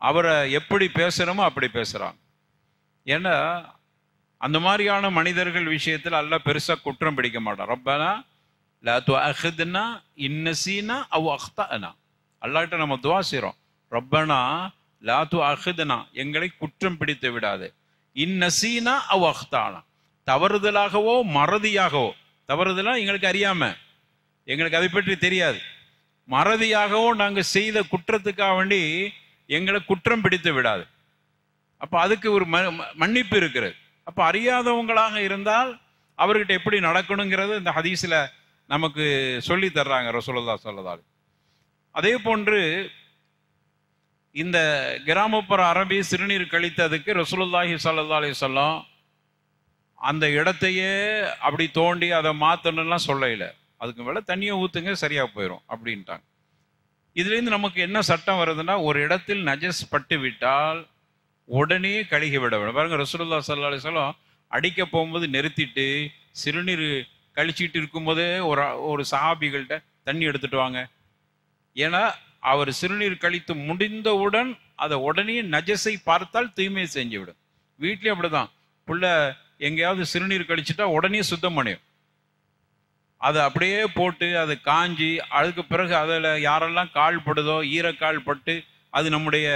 அவரை எப்படி பேசணுமோ அப்படி பேசுறாங்க. ஏன்னா அந்த மாதிரியான மனிதர்கள் விஷயத்தில் அல்லாஹ் பெருசா குற்றம் பிடிக்க மாட்டான். ரப்பனா லா துஅஹித்னா இன் நஸீனா அவ் அக்தஅனா. அல்லாஹ்கிட்ட நம்ம துஆ செய்றோம், ரப்பனா லா துஅஹித்னா, எங்களை குற்றம் பிடித்து விடாது, இன் நஸீனா அவ் அக்தஅனா, தவறுதலாகவோ மறதியாகவோ. தவறுதலா எங்களுக்கு அறியாம, எங்களுக்கு அதை பற்றி தெரியாது, மறதியாகவோ நாங்கள் செய்த குற்றத்துக்காக வேண்டி எங்களை குற்றம் பிடித்து விடாது. அப்போ அதுக்கு ஒரு மன்னிப்பு இருக்கிறது. அப்போ அறியாதவங்களாக இருந்தால் அவர்கிட்ட எப்படி நடக்கணுங்கிறது இந்த ஹதீஸில் நமக்கு சொல்லி தர்றாங்க ரசூலுல்லாஹ் ஸல்லல்லாஹு அலைஹி. அதே போன்று இந்த கிராமப்புற அரபி சிறுநீர் கழித்ததுக்கு ரசூலுல்லாஹி ஸல்லல்லாஹு அலைஹி வஸல்லம் அந்த இடத்தையே அப்படி தோண்டி அதை மாற்றணும்லாம் சொல்லல. அதுக்கு மேலே தண்ணியை ஊற்றுங்க சரியாக போயிடும் அப்படின்ட்டாங்க. இதுலேருந்து நமக்கு என்ன சட்டம் வருதுன்னா, ஒரு இடத்தில் நஜஸ் பட்டு விட்டால் உடனே கழுகி விட வேண்டும். பாருங்க, ரசூலுல்லாஹ் ஸல்லல்லாஹு அலைஹி வஸல்லம் அடிக்க போகும்போது நிறுத்திட்டு சிறுநீர் கழிச்சிட்டு இருக்கும்போதே ஒரு சஹாபிகள்கிட்ட தண்ணி எடுத்துட்டு வாங்க. ஏன்னா அவர் சிறுநீர் கழித்து முடிந்தவுடன் அதை உடனே நஜஸை பார்த்தால் தூய்மை செஞ்சு விடும். வீட்லேயும் அப்படிதான், புள்ள எங்கேயாவது சிறுநீர் கழிச்சுட்டா உடனே சுத்தம் பண்ணிடும். அதை அப்படியே போட்டு அதை காஞ்சி அதுக்கு பிறகு அதில் யாரெல்லாம் கால் படுதோ ஈரக்கால் பட்டு அது நம்முடைய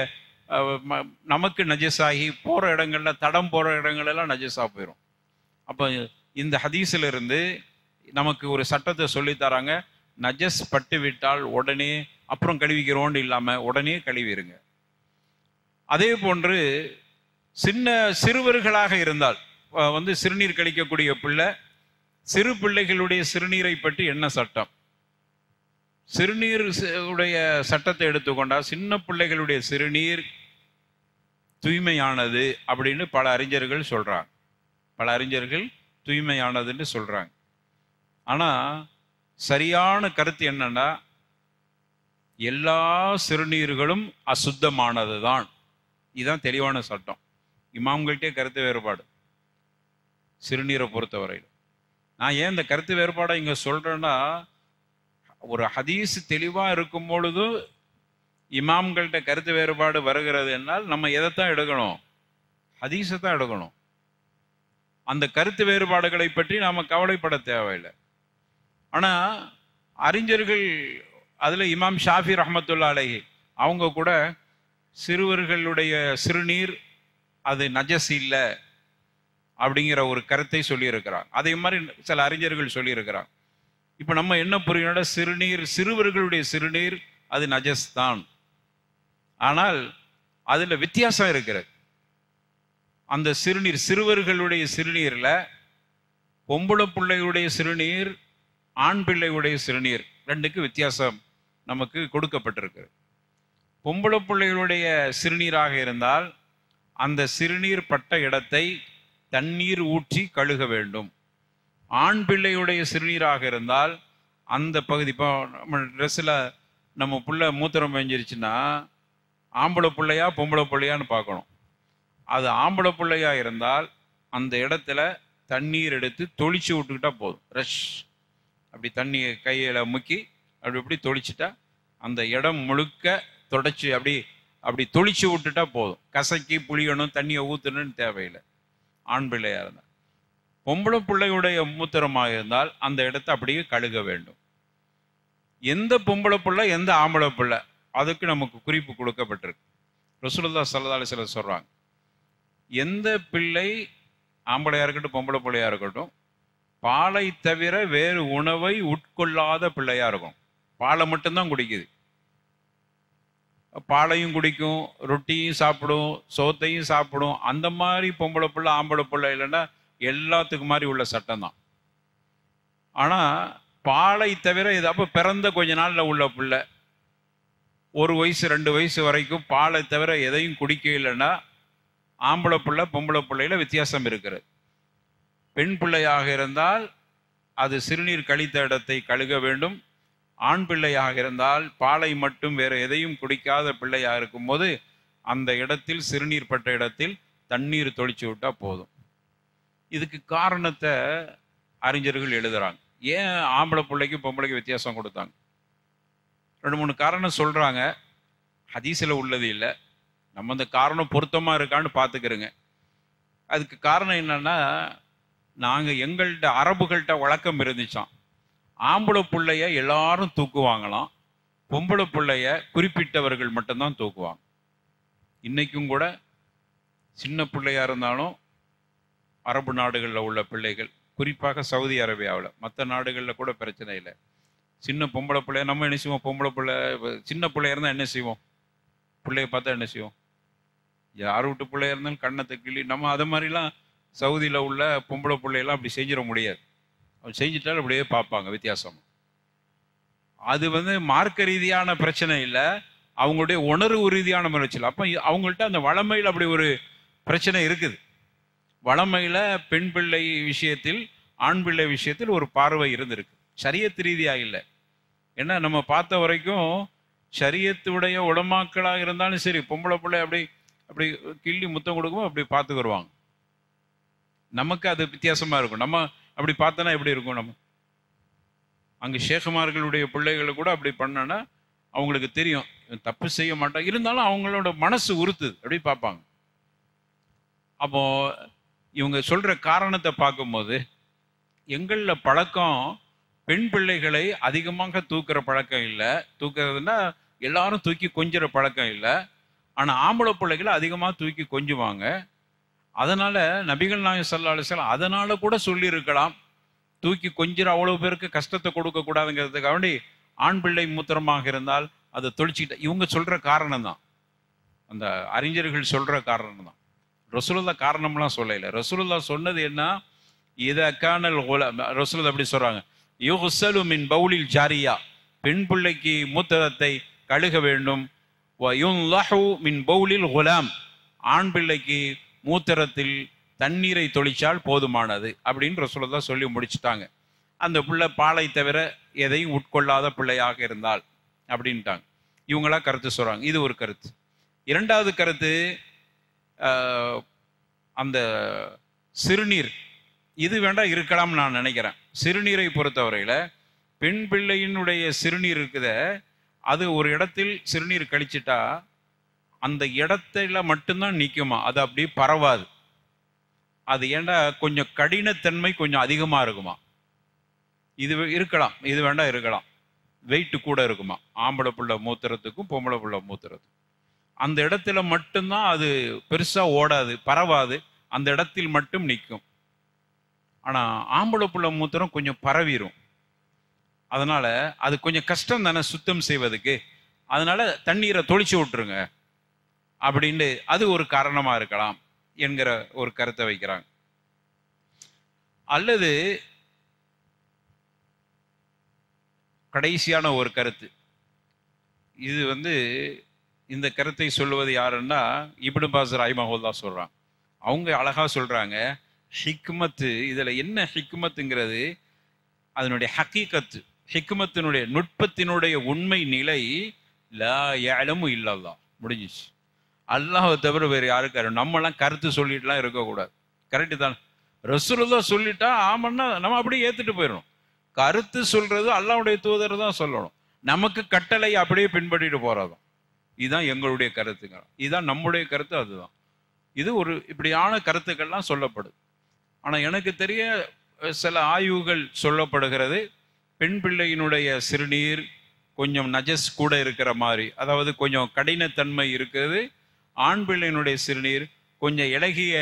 நமக்கு நஜஸாகி போகிற இடங்கள்ல தடம் போகிற இடங்கள்லாம் நஜஸாக போயிடும். அப்போ இந்த ஹதீஸில் இருந்து நமக்கு ஒரு சட்டத்தை சொல்லித்தராங்க. நஜஸ் பட்டு விட்டால் உடனே அப்புறம் கழுவிக்கிறோன்னு இல்லாமல் உடனே கழுவிடுங்க. அதே போன்று சிறுவர்களாக இருந்தால் சிறுநீர் கழிக்கக்கூடிய பிள்ளை, சிறு பிள்ளைகளுடைய சிறுநீரை பற்றி என்ன சட்டம்? சிறுநீர் உடைய சட்டத்தை எடுத்துக்கொண்டால் சின்ன பிள்ளைகளுடைய சிறுநீர் தூய்மையானது அப்படின்னு பல அறிஞர்கள் சொல்றாங்க. பல அறிஞர்கள் தூய்மையானதுன்னு சொல்றாங்க. ஆனா சரியான கருத்து என்னன்னா, எல்லா சிறுநீர்களும் அசுத்தமானது தான். இதுதான் தெளிவான சட்டம். இமாம்கள்ட்டே கருத்து வேறுபாடு சிறுநீரை பொறுத்தவரையில். நான் ஏன் இந்த கருத்து வேறுபாடை இங்க சொல்றேன்னா, ஒரு ஹதீஸ் தெளிவா இருக்கும் பொழுது இமாம்கள்ட்ட கருத்து வேறுபாடு வருகிறது என்னால் நம்ம எதைத்தான் எடுக்கணும்? ஹதீஸை தான் எடுக்கணும். அந்த கருத்து வேறுபாடுகளை பற்றி நாம கவலைப்பட தேவையில்லை. ஆனா அறிஞர்கள், அதுல இமாம் ஷாஃபி ரஹ்மத்துல்லாஹி அலைஹி அவங்க கூட சிறுவர்களுடைய சிறுநீர் அது நஜஸ் இல்லை அப்படிங்கிற ஒரு கருத்தை சொல்லியிருக்கிறாங்க. அதே மாதிரி சில அறிஞர்கள் சொல்லியிருக்கிறாங்க. இப்ப நம்ம என்ன புரியணும்னா, சிறுவர்களுடைய சிறுநீர் அது நஜஸ் தான். ஆனால் அதுல வித்தியாசம் இருக்கிறது. அந்த சிறுவர்களுடைய சிறுநீர்ல பொம்பளை பிள்ளையுடைய சிறுநீர், ஆண் பிள்ளையுடைய சிறுநீர் ரெண்டுக்கு வித்தியாசம் நமக்கு கொடுக்கப்பட்டிருக்கு. பொம்பளை பிள்ளைகளுடைய சிறுநீராக இருந்தால் அந்த சிறுநீர் பட்ட இடத்தை தண்ணீர் ஊற்றி கழுக வேண்டும். ஆண் பிள்ளையுடைய சிறுநீராக இருந்தால் அந்த பகுதி, இப்போ நம்ம ட்ரெஸ்ஸில் நம்ம பிள்ளை மூத்திரம் பெஞ்சிருச்சுன்னா ஆம்பளை பிள்ளையா பொம்பளை பிள்ளையான்னு பார்க்கணும். அது ஆம்பளை பிள்ளையா இருந்தால் அந்த இடத்துல தண்ணீர் எடுத்து தொளிச்சு விட்டுக்கிட்டா போதும். ரஷ் அப்படி தண்ணியை கையில் முக்கி அப்படி தொளிச்சுட்டா அந்த இடம் முழுக்க தொடச்சி அப்படி தொளிச்சு விட்டுட்டா போதும். கசக்கி புளியணும், தண்ணியை ஊற்றணும்னு தேவையில்லை. ஆண் பிள்ளையா இருந்தால். பொம்பளை பிள்ளையுடைய மூத்திரமாக இருந்தால் அந்த இடத்தை அப்படியே கழுக வேண்டும். எந்த பொம்பளை பிள்ளை எந்த ஆம்பளை பிள்ளை அதுக்கு நமக்கு குறிப்பு கொடுக்கப்பட்டிருக்கு. ரசூலுல்லாஹ் ஸல்லல்லாஹு அலைஹி வஸல்லம் சொல்றாங்க, எந்த பிள்ளை ஆம்பளையா இருக்கட்டும் பொம்பளை பிள்ளையா இருக்கட்டும் பாலை தவிர வேறு உணவை உட்கொள்ளாத பிள்ளையா இருக்கும். பாலை மட்டும்தான் குடிக்குது. பாலையும் குடிக்கும், ரொட்டியும் சாப்பிடும், சோத்தையும் சாப்பிடும். அந்த மாதிரி பொம்பளை பிள்ளை ஆம்பளை பிள்ளை இல்லைன்னா எல்லாத்துக்கும் மாதிரி உள்ள சட்டம் தான். ஆனா பாலை தவிர இது அப்போ பிறந்த கொஞ்ச நாள்ல உள்ள பிள்ளை 1 வயசு 2 வயசு வரைக்கும் பாலை தவிர எதையும் குடிக்க இல்லைன்னா ஆம்பளை பிள்ளை பொம்பளை பிள்ளையில வித்தியாசம் இருக்கிறது. பெண் பிள்ளையாக இருந்தால் அது சிறுநீர் கழித்த இடத்தை கழுக வேண்டும். ஆண் பிள்ளையாக இருந்தால் பாலை மட்டும் வேற எதையும் குடிக்காத பிள்ளையாக இருக்கும்போது அந்த இடத்தில் சிறுநீர் பட்ட இடத்தில் தண்ணீர் தொளிச்சு விட்டா போதும். இதுக்கு காரணத்தை அறிஞர்கள் எழுதுறாங்க. ஏன் ஆம்பளை பிள்ளைக்கு பொம்பளைக்கு வித்தியாசம் கொடுத்தாங்க? 2-3 காரணம் சொல்றாங்க. ஹதீஸில் உள்ளது இல்லை. நம்ம அந்த காரணம் பொருத்தமா இருக்கான்னு பார்த்துக்கிறோங்க. அதுக்கு காரணம் என்னன்னா, நாங்கள் எங்கள்கிட்ட அரபுகள்கிட்ட வழக்கம் இருந்துச்சான், ஆம்பளை பிள்ளைய எல்லாரும் தூக்குவாங்களாம், பொம்பளை பிள்ளைய குறிப்பிட்டவர்கள் மட்டும்தான் தூக்குவாங்க. இன்னைக்கும் கூட சின்ன பிள்ளையா இருந்தாலும் அரபு நாடுகளில் உள்ள பிள்ளைகள், குறிப்பாக சவுதி அரேபியாவில், மற்ற நாடுகளில் கூட பிரச்சனை இல்லை. சின்ன பொம்பளை பிள்ளைய நம்ம என்ன செய்வோம்? பொம்பளை பிள்ளை சின்ன பிள்ளையா இருந்தால் என்ன செய்வோம்? பிள்ளைய பார்த்தா என்ன செய்வோம்? யார் வீட்டு பிள்ளையா இருந்தாலும் கண்ணத்தை கிள்ளி நம்ம அதை மாதிரிலாம் சவுதியில் உள்ள பொம்பளை பிள்ளையெல்லாம் அப்படி செஞ்சிட முடியாது. அவன் செஞ்சிட்டாலும் அப்படியே பார்ப்பாங்க வித்தியாசம். அது மார்க்க ரீதியான பிரச்சனை இல்லை, அவங்களுடைய உணர்வு ரீதியான பிரச்சனை. அப்போ அவங்கள்ட்ட அந்த வளமையில் அப்படி ஒரு பிரச்சனை இருக்குது. வளமையில் பெண் பிள்ளை விஷயத்தில் ஆண் பிள்ளை விஷயத்தில் ஒரு பார்வை இருந்திருக்கு, ஷரியத் ரீதியாக இல்லை. ஏன்னா நம்ம பார்த்த வரைக்கும் ஷரியத்துடைய உலமாக்களாக இருந்தாலும் சரி, பொம்பளை பிள்ளை அப்படி அப்படி கிள்ளி முத்தம் கொடுக்கும் அப்படி பார்த்துக்குருவாங்க. நமக்கு அது வித்தியாசமாக இருக்கும். நம்ம அப்படி பார்த்தோன்னா எப்படி இருக்கும்? நம்ம அங்கே ஷேகுமார்களுடைய பிள்ளைகளை கூட அப்படி பண்ணோன்னா அவங்களுக்கு தெரியும் தப்பு செய்ய மாட்டாங்க, இருந்தாலும் அவங்களோட மனசு உறுத்துது, அப்படி பார்ப்பாங்க. அப்போ இவங்க சொல்ற காரணத்தை பார்க்கும்போது எங்களில் பழக்கம் பெண் பிள்ளைகளை அதிகமாக தூக்குற பழக்கம் இல்லை. தூக்குறதுன்னா எல்லாரும் தூக்கி கொஞ்சிற பழக்கம் இல்லை. ஆனால் ஆம்பளை பிள்ளைகளை அதிகமாக தூக்கி கொஞ்சுவாங்க. அதனால நபிகள் நாயகம் ஸல்லல்லாஹு அலைஹி வஸல்லம் அதனால கூட சொல்லியிருக்கலாம், தூக்கி கொஞ்சிற அவ்வளோ பேருக்கு கஷ்டத்தை கொடுக்க கூடாதுங்கிறதுக்காக வேண்டி ஆண் பிள்ளை மூத்திரமாக இருந்தால் அதை தொளிச்சுக்கிட்ட. இவங்க சொல்ற காரணம் தான், அந்த அறிஞர்கள் சொல்ற காரணம் தான். ரசூலுல்லாஹ் காரணம்லாம் சொல்லல. ரசூலுல்லாஹ் சொன்னது என்ன? இத கானல் ரசூலுல்லாஹ் அப்படி சொல்றாங்க, யுஹ்ஸலு மின் பவுலில் ஜாரியா, பெண் பிள்ளைக்கு மூத்திரத்தை கழுக வேண்டும். வயுன்லஹு மின் பவுலில் குலாம், ஆண் பிள்ளைக்கு மூத்திரத்தில் தண்ணீரை தொளிச்சால் போதுமானது அப்படின்னு ரசூலுல்லாஹ் சொல்லி முடிச்சுட்டாங்க. அந்த பிள்ளை பாலை தவிர எதையும் உட்கொள்ளாத பிள்ளையாக இருந்தால் அப்படின்ட்டாங்க. இவங்களா கருத்து சொல்றாங்க. இது ஒரு கருத்து. இரண்டாவது கருத்து, அந்த சிறுநீர் இது வேண்டாம் இருக்கலாம் நான் நினைக்கிறேன். சிறுநீரை பொறுத்தவரையில பெண் பிள்ளையினுடைய சிறுநீர் இருக்குத, அது ஒரு இடத்தில் சிறுநீர் கழிச்சிட்டா அந்த இடத்துல மட்டும்தான் நிற்குமா, அது அப்படியே பரவாது. அது ஏண்டா கொஞ்சம் கடினத்தன்மை கொஞ்சம் அதிகமாக இருக்குமா. இது இருக்கலாம், இது வேண்டாம் இருக்கலாம், வெயிட்டு கூட இருக்குமா. ஆம்பளை பிள்ளை மூத்திரத்துக்கும் பொம்பளை பிள்ளை மூத்திரத்துக்கும் அந்த இடத்துல மட்டும்தான் அது பெருசாக ஓடாது, பரவாது, அந்த இடத்தில் மட்டும் நிற்கும். ஆனால் ஆம்பளை பிள்ளை மூத்திரம் கொஞ்சம் பரவிடும். அதனால அது கொஞ்சம் கஷ்டம் தானே சுத்தம் செய்வதுக்கு. அதனால தண்ணீரை தொளிச்சு விட்டுருங்க அப்படின்னு அது ஒரு காரணமா இருக்கலாம் என்கிற ஒரு கருத்தை வைக்கிறாங்க. அல்லது கடைசியான ஒரு கருத்து, இது இந்த கருத்தை சொல்லுவது யாருன்னா இப்னு பாஸ் ரஹிமஹுல்லாஹ் சொல்றாங்க. அவங்க அழகா சொல்றாங்க, ஹிக்மத்து, இதுல என்ன ஹிக்மத்துங்கிறது, அதனுடைய ஹக்கீகத்து, ஹிக்மத்தினுடைய நுட்பத்தினுடைய உண்மை நிலை லா யஅலமு இல்லல்லாஹ், முடிஞ்சிச்சு. அல்லாஹ்வை தவிர வேறு யாருக்கு? நம்மலாம் கருத்து சொல்லிட்டுலாம் இருக்கக்கூடாது. கரெக்டு தான். ரசூலுல்லாஹ் சொல்லிட்டா ஆமன்னா நம்ம அப்படியே ஏத்துட்டு போயிடணும். கருத்து சொல்றது அல்லாஹ்வுடைய தூதர் தான் சொல்லணும். நமக்கு கட்டளை அப்படியே பின்பற்றிட்டு போறதும் இதுதான் எங்களுடைய கருத்துங்க. இதுதான் நம்முடைய கருத்து. அதுதான் இது. ஒரு இப்படியான கருத்துக்கள்லாம் சொல்லப்படுது. ஆனால் எனக்கு தெரிய சில ஆய்வுகள் சொல்லப்படுகிறது, பெண் பிள்ளையினுடைய சிறுநீர் கொஞ்சம் நஜஸ் கூட இருக்கிற மாதிரி, அதாவது கொஞ்சம் கடினத்தன்மை இருக்கிறது. ஆண் பிள்ளையினுடைய சிறுநீர் கொஞ்சம் இலகிய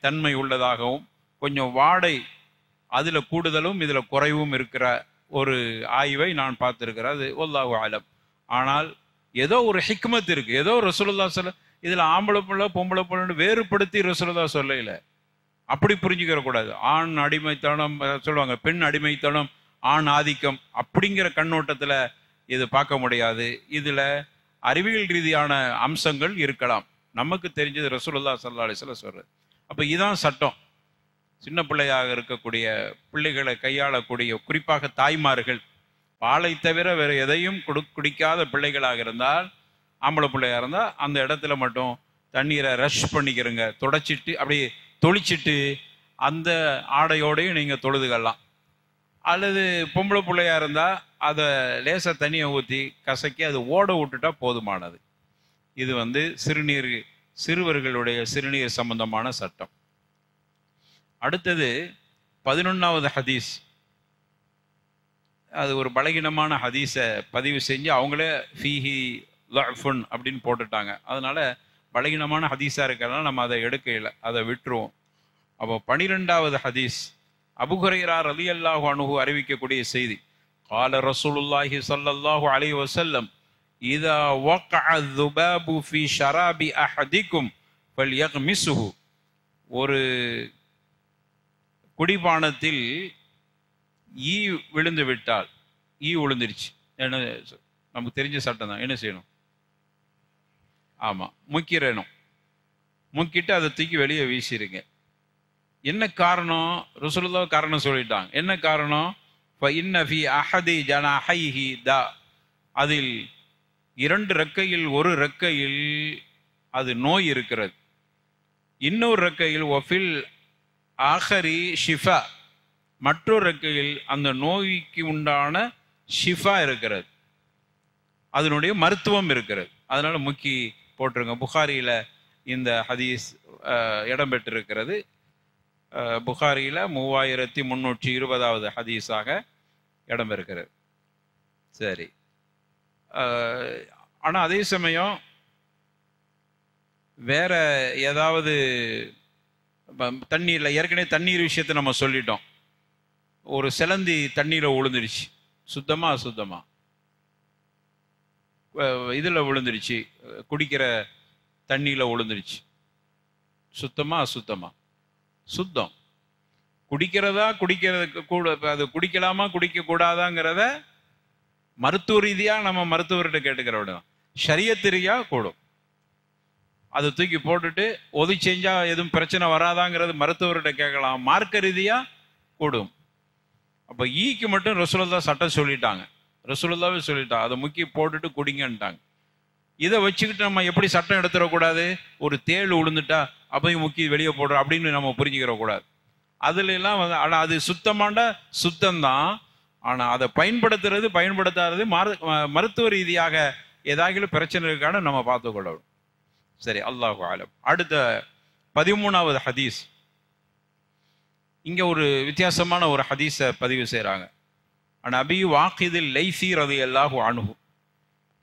தன்மை உள்ளதாகவும் கொஞ்சம் வாடை அதில் கூடுதலும் இதில் குறைவும் இருக்கிற ஒரு ஆய்வை நான் பார்த்துருக்கிறேன். அது வல்லாஹு அலம். ஆனால் ஏதோ ஒரு ஹிக்மத் இருக்கு. ஏதோ ரசூலுல்லாஹ் சொல்ல, இதில் ஆம்பளை பிள்ளை பொம்பளை பிள்ளைன்னு வேறுபடுத்தி ரசூலுல்லாஹ் சொல்லல. அப்படி புரிஞ்சுக்கிற கூடாது. ஆண் அடிமைத்தனம் சொல்லுவாங்க, பெண் அடிமைத்தனம், ஆண் ஆதிக்கம் அப்படிங்கிற கண்ணோட்டத்தில் இது பார்க்க முடியாது. இதில் அறிவியல் ரீதியான அம்சங்கள் இருக்கலாம். நமக்கு தெரிஞ்சது ரசூலுல்லாஹி ஸல்லல்லாஹு அலைஹி வஸல்லம் சொல்றது. அப்போ இதான் சட்டம். சின்ன பிள்ளையாக இருக்கக்கூடிய பிள்ளைகளை கையாளக்கூடிய குறிப்பாக தாய்மார்கள் பாலை தவிர வேறு எதையும் குடிக்காத பிள்ளைகளாக இருந்தால், ஆம்பளை பிள்ளையாக இருந்தால் அந்த இடத்துல மட்டும் தண்ணீரை ரஷ் பண்ணிக்கிறங்க, தொடச்சிட்டு அப்படியே தொளிச்சிட்டு அந்த ஆடையோடையும் நீங்கள் தொழுதுகலாம். அல்லது பொம்பளை பிள்ளையாக இருந்தால் அதை லேசாக தண்ணியை ஊற்றி கசக்கி அது ஓட விட்டுட்டா போதுமானது. இது சிறுவர்களுடைய சிறுநீர் சம்பந்தமான சட்டம். அடுத்தது 11வது ஹதீஸ். அது ஒரு பலகீனமான ஹதீஸை பதிவு செஞ்சு அவங்களே ஃபீஹி லஃபுன் அப்படின்னு போட்டுட்டாங்க. அதனால பலகீனமான ஹதீஸாக இருக்கிறதுனால நம்ம அதை எடுக்கல, அதை விட்டுருவோம். அப்போ 12வது ஹதீஸ் அபூ ஹுரைரா ரலியல்லாஹு அன்ஹு அறிவிக்கக்கூடிய செய்தி. قال رسول الله صلى الله عليه وسلم إذا وقع الذباب في شراب أحدكم فليغمسه. ஒரு குடிபானத்தில் ஈ விழுந்து விட்டால், ஈ விழுந்துருச்சு, என்ன நமக்கு தெரிஞ்ச சட்டம் தான், என்ன செய்யணும்? ஆமாம், முக்கிறணும். முக்கிட்டு அதை தூக்கி வெளியே வீசிடுங்க. என்ன காரணம்? ரசூலுல்லாஹ் காரணம் சொல்லிட்டாங்க. என்ன காரணம்? فَإِنَّ فِي أَحَدِ جَنَاحَيْهِ دَاءٌ. அதில் 2 ரெக்கையில் ஒரு ரெக்கையில் அது நோய் இருக்கிறது, இன்னொரு ரெக்கையில் வஃபில் ஆஹரி ஷிஃபா, மற்றொரு ரெக்கையில் அந்த நோய்க்கு உண்டான ஷிஃபா இருக்கிறது, அதனுடைய மருத்துவம் இருக்கிறது. அதனால முக்கி போட்டிருங்க. புகாரியில் இந்த ஹதீஸ் இடம்பெற்றிருக்கிறது. புகாரியில் 3320வது ஹதீஸாக இடம்பெறுகிறது. சரி, ஆனால் அதே சமயம் வேற ஏதாவது தண்ணீரில், ஏற்கனவே தண்ணீர் விஷயத்தை நம்ம சொல்லிட்டோம். ஒரு சிலந்தி தண்ணீரில் விழுந்துருச்சு, சுத்தமாக அசுத்தமாக இதில் விழுந்துருச்சு, குடிக்கிற தண்ணியில் விழுந்துருச்சு, சுத்தமாக அசுத்தமாக? சுத்தம். குடிக்கிறதா குடிக்கிறதுக்கு கூட, அது குடிக்கலாமா குடிக்கக்கூடாதாங்கிறத மருத்துவ ரீதியாக நம்ம மருத்துவர்கிட்ட கேட்டுக்கிற விட, ஷரியத் ரீதியாக கூடும். அதை தூக்கி போட்டுட்டு ஒது செஞ்சால் எதுவும் பிரச்சனை வராதாங்கிறது மருத்துவர்கிட்ட கேட்கலாம், மார்க்க ரீதியாக கூடும். அப்போ ஈக்கு மட்டும் ரசூலுல்லாஹ் சட்டம் சொல்லிட்டாங்க, ரசூலுல்லாஹ்வே சொல்லிட்டாங்க, அதை முக்கி போட்டுட்டு குடிங்கன்ட்டாங்க. இதை வச்சுக்கிட்டு நம்ம எப்படி சட்டம் எடுத்துடக்கூடாது? ஒரு தேள் விழுந்துட்டா அப்பையும் முக்கி வெளியே போடுறோம் அப்படின்னு நம்ம புரிஞ்சுக்கிற கூடாது. அதுல எல்லாம் ஆனால் அது சுத்தமாண்டா சுத்தம்தான். ஆனால் அதை பயன்படுத்தாதது மருத்துவ ரீதியாக ஏதாவது பிரச்சனை இருக்கான்னு நம்ம பார்த்துக்கொள்ளணும். சரி, அல்லாஹு ஆலம். அடுத்த 13வது ஹதீஸ். இங்கே ஒரு வித்தியாசமான ஒரு ஹதீஸை பதிவு செய்கிறாங்க. ஆனால் அபி வாக்கிதில் லைசி ரலியல்லாஹு அன்ஹு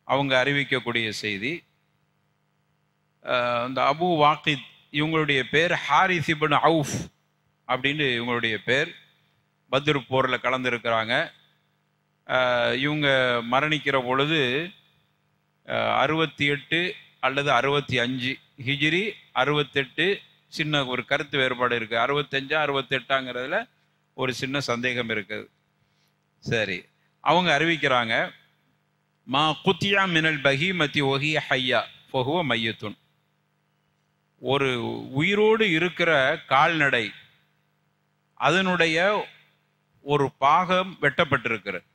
அவங்க அறிவிக்கக்கூடிய செய்தி. இந்த அபு வாக்கித் இவங்களுடைய பேர் ஹாரிஸ் இப்னு அவுஃப் அப்படின்னு இவங்களுடைய பேர். பத்ர் போரில் கலந்துருக்கிறாங்க. இவங்க மரணிக்கிற பொழுது 68 அல்லது 65 ஹிஜ்ரி, 68. சின்ன ஒரு கருத்து வேறுபாடு இருக்குது, 65 68ங்கிறதுல ஒரு சின்ன சந்தேகம் இருக்குது. சரி, அவங்க அறிவிக்கிறாங்க, மா குத்தியா மினல் பஹீமத்தி ஒஹிய ஹையா ஃபஹுவ மையத்துன். ஒரு உயிரோடு இருக்கிற கால்நடை, அதனுடைய ஒரு பாகம் வெட்டப்பட்டிருக்கிறது.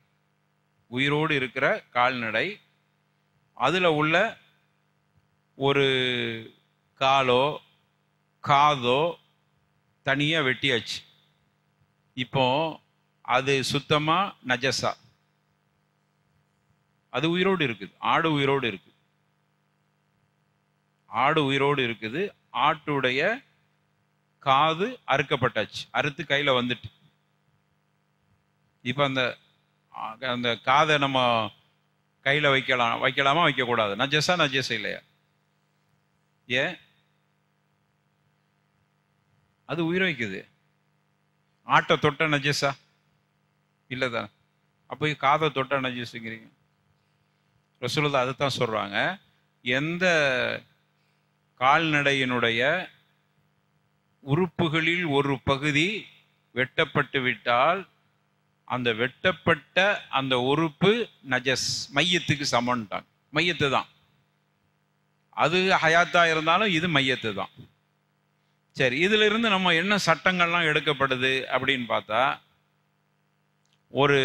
உயிரோடு இருக்கிற கால்நடை, அதில் உள்ள ஒரு காலோ காதோ தனியாக வெட்டியாச்சு. இப்போ அது சுத்தமாக நஜஸா? அது உயிரோடு இருக்குது. ஆடு உயிரோடு இருக்குது, ஆடு உயிரோடு இருக்குது. ஆட்டுடைய காது அறுக்கப்பட்டாச்சு, அறுத்து கையில் வந்துட்டு. இப்போ அந்த காதை நம்ம கையில் வைக்கலாமா வைக்கக்கூடாது? நஜஸா நஜஸா இல்லையா? ஏன்? அது உயிரை வைக்குது. ஆட்டை தொட்ட நஜஸா இல்லைதான்? அப்போ காதை தொட்ட நஜஸுங்கிறீங்க. ரசூலுல்லாஹ் அதைத்தான் சொல்றாங்க, எந்த கால்நடையினுடைய உறுப்புகளில் ஒரு பகுதி வெட்டப்பட்டு விட்டால் அந்த வெட்டப்பட்ட அந்த உறுப்பு நஜஸ், மையத்துக்கு சமன்ட்டாங்க. மையத்து தான், அது ஹயாத்தா இருந்தாலும் இது மையத்து தான். சரி, இதுல இருந்து நம்ம என்ன சட்டங்கள்லாம் எடுக்கப்படுது அப்படின்னு பார்த்தா, ஒரு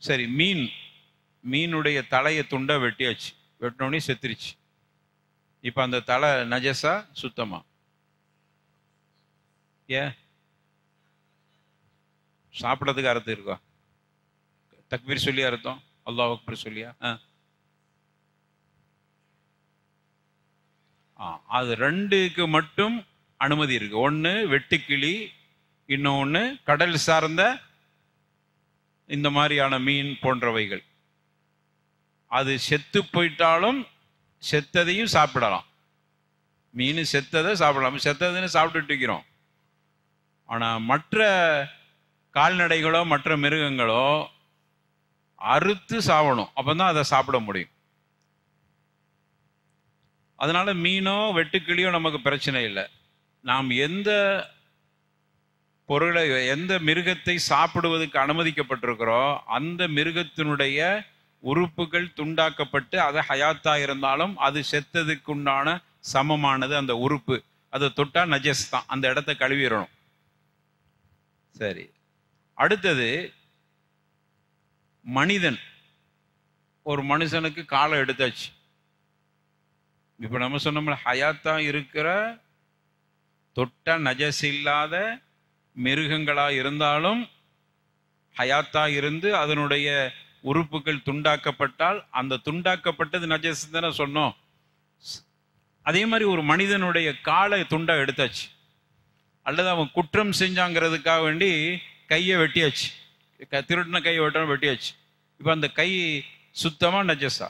சரி மீனுடைய தலையை துண்டை வெட்டியாச்சு, வெட்டினோடனே செத்துருச்சு. இப்போ அந்த தலை நஜஸா சுத்தமா? ஏன் சாப்பிட்றதுக்கு அர்த்தம் இருக்கா? தக்பீர் சொல்லி அர்த்தம், அல்லாஹ் அக்பர் சொல்லியா? அது ரெண்டுக்கு மட்டும் அனுமதி இருக்கு. ஒன்று வெட்டுக்கிளி, இன்னொன்று கடல் சார்ந்த இந்த மாதிரியான மீன் போன்றவைகள். அது செத்து போயிட்டாலும் செத்ததையும் சாப்பிடலாம். மீன் செத்ததை சாப்பிடலாம், செத்ததுன்னு சாப்பிட்டுட்டு இருக்கிறோம். ஆனால் மற்ற கால்நடைகளோ மற்ற மிருகங்களோ அறுத்து சாப்பிடணும், அப்பதான் அதை சாப்பிட முடியும். அதனால மீனோ வெட்டுக்கிளியோ நமக்கு பிரச்சனை இல்லை. நாம் எந்த பொருளை, எந்த மிருகத்தை சாப்பிடுவதற்கு அனுமதிக்கப்பட்டிருக்கிறோம், அந்த மிருகத்தினுடைய உறுப்புகள் துண்டாக்கப்பட்டு அது ஹயாத்தா இருந்தாலும் அது செத்ததுக்குண்டான சமமானது அந்த உறுப்பு. அதை தொட்டா நஜஸ் தான், அந்த இடத்த கழுவிடணும். சரி, அடுத்தது மனிதன். ஒரு மனுஷனுக்கு காலை எடுத்தாச்சு. இப்ப நம்ம சொன்னோம்ல, ஹயாத்தா இருக்கிற தொட்ட நஜஸ் இல்லாத மிருகங்களா இருந்தாலும் ஹயாத்தா இருந்து அதனுடைய உறுப்புகள் துண்டாக்கப்பட்டால் அந்த துண்டாக்கப்பட்டது நஜஸ் தானே சொன்னோம். அதே மாதிரி ஒரு மனிதனுடைய காலை துண்டா எடுத்தாச்சு, அல்லது அவன் குற்றம் செஞ்சாங்கிறதுக்காக வேண்டி கையை வெட்டியாச்சு, திருட்டின கையை வெட்டியாச்சு. இப்போ அந்த கை சுத்தமா நஜஸா?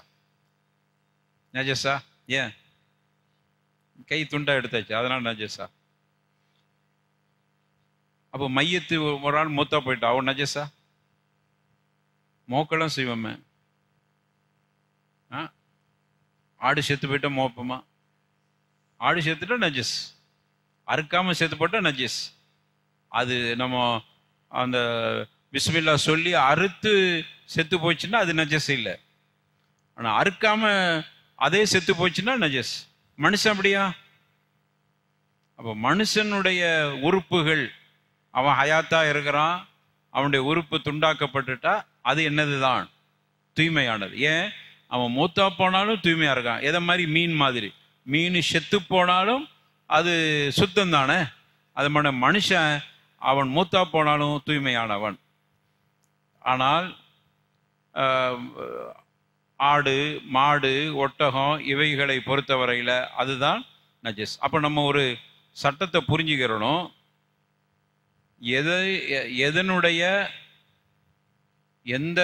நஜஸா? ஏன்? கை துண்டா எடுத்தாச்சு, அதனால நஜஸா? அப்போ மையத்து ஒரு ஆள் மூத்தா போயிட்டா அவன் நஜஸா? மோக்கெல்லாம் செய்வோமே, ஆடு செத்து போயிட்டா மோப்பமா? ஆடு செத்துட்டா நஜஸ், அறுக்காம செத்து போட்டா நஜஸ். அது நம்ம அந்த பிஸ்மில்லா சொல்லி அறுத்து செத்து போச்சுன்னா அது நஜஸ் இல்லை. ஆனால் அறுக்காம அதே செத்து போச்சுன்னா நஜஸ். மனுஷன் அப்படியா? அப்போ மனுஷனுடைய உறுப்புகள், அவன் ஹயாத்தா இருக்கிறான், அவனுடைய உறுப்பு துண்டாக்கப்பட்டுட்டா அது என்னதுதான்? தூய்மையானது. ஏன்? அவன் மூத்தா போனாலும் தூய்மையா இருக்கான். எதை மாதிரி? மீன் மாதிரி. மீன் செத்து போனாலும் அது சுத்தம் தானே. அது மாதிரி மனுஷன் அவன் மூத்தா போனாலும் தூய்மையானவன். ஆனால் ஆடு, மாடு, ஒட்டகம் இவைகளை பொறுத்தவரையில் அதுதான் நஜஸ். அப்போ நம்ம ஒரு சட்டத்தை புரிஞ்சுக்கிறணும். எதனுடைய எந்த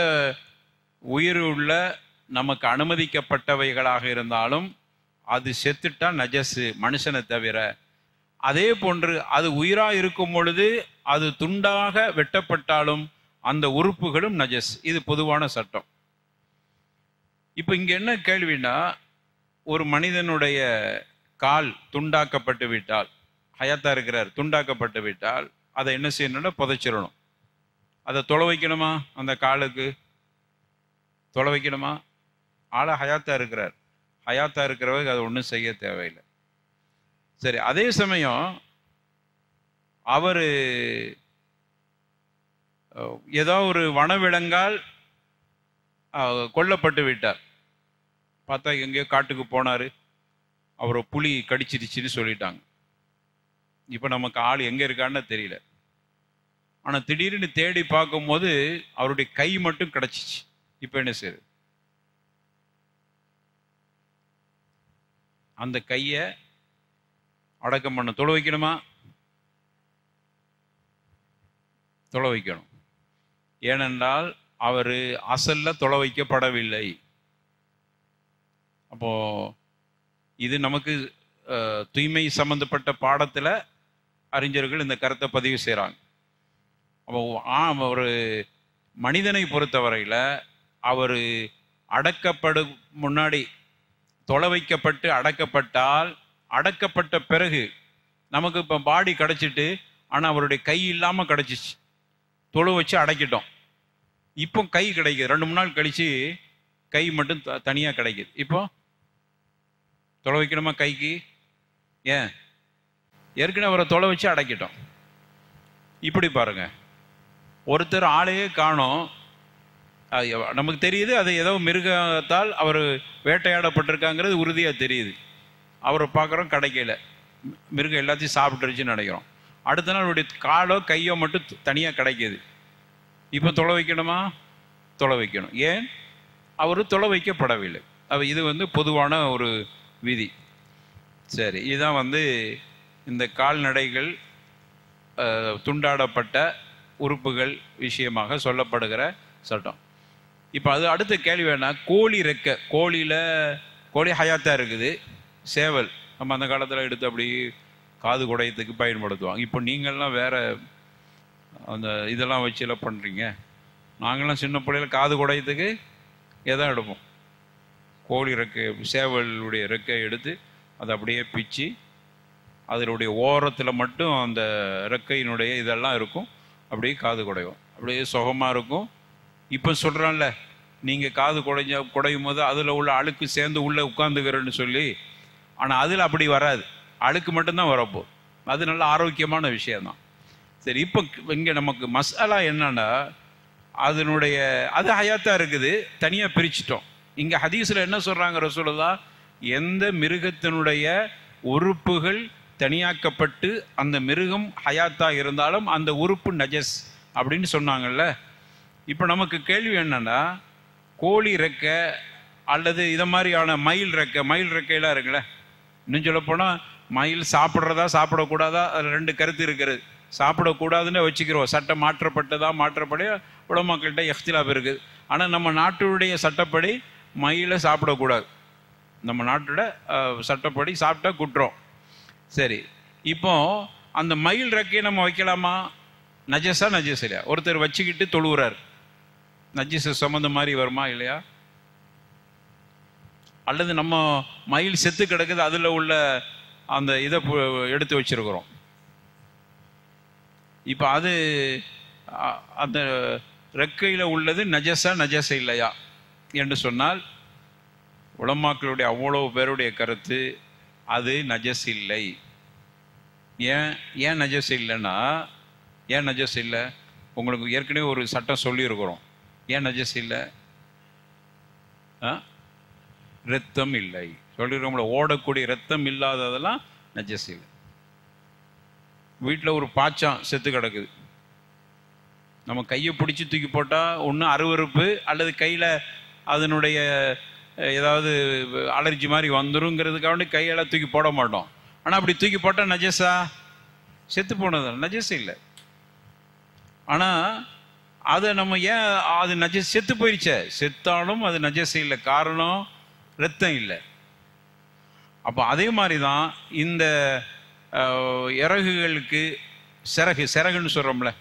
உயிர் உள்ள நமக்கு அனுமதிக்கப்பட்டவைகளாக இருந்தாலும் அது செத்துட்டா நஜஸு, மனுஷனை தவிர. அதே போன்று அது உயிரா இருக்கும் பொழுது அது துண்டாக வெட்டப்பட்டாலும் அந்த உறுப்புகளும் நஜஸ். இது பொதுவான சட்டம். இப்போ இங்க என்ன கேள்வினா, ஒரு மனிதனுடைய கால் துண்டாக்கப்பட்டு விட்டால், ஹயாத்தா இருக்கிறார், துண்டாக்கப்பட்டு விட்டால் அதை என்ன செய்யணும்னா புதைச்சிடணும். அதை தொலை வைக்கணுமா? அந்த காலுக்கு தொலை வைக்கணுமா? ஆளை ஹயாத்தா இருக்கிறார், ஹயாத்தா இருக்கிறவங்க அதை ஒன்றும் செய்ய தேவையில்லை. சரி, அதே சமயம் அவர் ஏதோ ஒரு வனவிலங்கால் கொல்லப்பட்டு விட்டார். பார்த்தா எங்கேயோ காட்டுக்கு போனார், அவரை புலி கடிச்சிருச்சுன்னு சொல்லிட்டாங்க. இப்போ நமக்கு ஆள் எங்கே இருக்கான்னு தெரியல. ஆனால் திடீர்னு தேடி பார்க்கும்போது அவருடைய கை மட்டும் கிடச்சிச்சு. இப்போ என்ன செய்யுது? அந்த கையை அடக்கம் பண்ண தொலை வைக்கணுமா? தொலை வைக்கணும். ஏனென்றால் அவர் அசல்ல தொலை வைக்கப்படவில்லை. அப்போ இது நமக்கு தூய்மை சம்பந்தப்பட்ட பாடத்தில் அறிஞர்கள் இந்த கருத்தை பதிவு செய்கிறாங்க. அப்போ ஒரு மனிதனை பொறுத்தவரையில் அவர் அடக்கப்படும் முன்னாடி தொலை வைக்கப்பட்டு அடக்கப்பட்டால், அடக்கப்பட்ட பிறகு நமக்கு இப்போ பாடி கிடச்சிட்டு, ஆனால் அவருடைய கை இல்லாமல் கிடச்சிச்சு, தொழு வச்சு அடக்கிட்டோம். இப்போ கை கிடைக்குது, 2-3 நாள் கழிச்சு கை மட்டும் தனியாக கிடைக்குது. இப்போ தொலை வைக்கணுமா கைக்கு? ஏன்? ஏற்கனவே அவரை தொலை வச்சு அடைக்கிட்டோம். இப்படி பாருங்க, ஒருத்தர் ஆளையே காணோம், நமக்கு தெரியுது அது ஏதோ மிருகத்தால் அவர் வேட்டையாடப்பட்டிருக்காங்கிறது உறுதியாக தெரியுது. அவரை பார்க்குறோம், கிடைக்கல, மிருகம் எல்லாத்தையும் சாப்பிட்டுருச்சுன்னு நினைக்கிறோம். அடுத்த நாள் அவருடைய காலோ கையோ மட்டும் தனியாக கிடைக்கிது. இப்போ தொலை வைக்கணுமா? தொலை வைக்கணும். ஏன்? அவர் தொலை வைக்கப்படவில்லை. இது பொதுவான ஒரு விதி. சரி, இதுதான் இந்த கால்நடைகள் துண்டாடப்பட்ட உறுப்புகள் விஷயமாக சொல்லப்படுகிற சட்டம். இப்போ அது அடுத்த கேள்வி வேணா, கோழி ரெக்கை, கோழி ஹயாத்தாக இருக்குது, சேவல் நம்ம அந்த காலத்தில் எடுத்து அப்படி காது குடையத்துக்கு பயன்படுத்துவாங்க. இப்போ நீங்கள்லாம் வேற அந்த இதெல்லாம் வச்சுலாம் பண்ணுறீங்க. நாங்கள்லாம் சின்ன பிள்ளைகள் காது குடையத்துக்கு எதான் எடுப்போம்? கோழி ரெக்கை, சேவலுடைய ரெக்கை எடுத்து அதை அப்படியே பிச்சு அதனுடைய ஓரத்தில் மட்டும் அந்த ரெக்கையினுடைய இதெல்லாம் இருக்கும், அப்படியே காது குடையும், அப்படியே சுகமாக இருக்கும். இப்போ சொல்கிறான்ல, நீங்கள் காது குடையும் போது அதில் உள்ள அழுக்கு சேர்ந்து உள்ளே உட்காந்துக்கிறேன்னு சொல்லி. ஆனால் அதில் அப்படி வராது, அழுக்கு மட்டும்தான் வரப்போ. அது நல்ல ஆரோக்கியமான விஷயந்தான். சரி, இப்போ இங்கே நமக்கு மசாலா என்னன்னா, அது ஹயாத்தாக இருக்குது, தனியாக பிரிச்சிட்டோம். இங்கே ஹதீஸில் என்ன சொல்கிறாங்க ரசூலுல்லாஹ், எந்த மிருகத்தினுடைய உறுப்புகள் தனியாக்கப்பட்டு அந்த மிருகம் ஹயாத்தாக இருந்தாலும் அந்த உறுப்பு நஜஸ் அப்படின்னு சொன்னாங்கல்ல. இப்போ நமக்கு கேள்வி என்னன்னா, கோழி ரெக்கை அல்லது இதை மாதிரியான மயில் ரெக்கையெல்லாம் இருக்குல்ல. இன்னும் சொல்லப்போனால் மயில் சாப்பிட்றதா சாப்பிடக்கூடாதா, அதில் 2 கருத்து இருக்கிறது. சாப்பிடக்கூடாதுன்னு வச்சுக்கிறோம், சட்டம் மாற்றப்படி உலமாக்கள்கிட்ட இஃப்திலாப் இருக்குது. ஆனால் நம்ம நாட்டுடைய சட்டப்படி மயிலை சாப்பிடக்கூடாது. நம்ம நாட்டோட சட்டப்படி சாப்பிட்டா குற்றம். சரி, இப்போ அந்த மயில் ரெக்கையை நம்ம வைக்கலாமா? நஜஸா நஜஸ் இல்லையா? ஒருத்தர் வச்சுக்கிட்டு தொழுகிறார், நஜஸ் சம்மந்த மாதிரி வருமா இல்லையா? அல்லது நம்ம மயில் செத்து கிடக்குது, அதில் உள்ள அந்த இதை எடுத்து வச்சிருக்கிறோம். இப்போ அது அந்த ரெக்கையில் உள்ளது நஜஸா நஜஸ் இல்லையா என்று சொன்னால், உலமாக்களுடைய அவ்வளவு பேருடைய கருத்து அது நஜஸ் இல்லை. ஏன் நஜஸ் இல்லைன்னா, ஏன் நஜஸ் இல்லை? உங்களுக்கு ஏற்கனவே ஒரு சட்டம் சொல்லியிருக்கிறோம். ஏன் நஜஸ் இல்லை? இரத்தம் இல்லை சொல்லிடுறோம்ல, ஓடக்கூடிய இரத்தம் இல்லாததெல்லாம் நஜஸ் இல்லை. வீட்டில் ஒரு பாச்சான் செத்து கிடக்குது, நம்ம கையை பிடிச்சி தூக்கி போட்டால் ஒன்று அருவறுப்பு அல்லது கையில் அதனுடைய ஏதாவது அலர்ஜி மாதிரி வந்துருங்கிறதுக்காக கையெல்லாம் தூக்கி போட மாட்டோம். ஆனால் அப்படி தூக்கி போட்டால் நஜஸா? செத்து போனது நஜஸ் இல்லை. ஆனால் அதை நம்ம ஏன் அது நஜஸ், செத்து போயிடுச்சே, செத்தாலும் அது நஜஸ் இல்லை, காரணம் இரத்தம் இல்லை. அப்போ அதே மாதிரி தான் இந்த இறகுகளுக்கு சிறகுன்னு சொல்கிறோம்ல,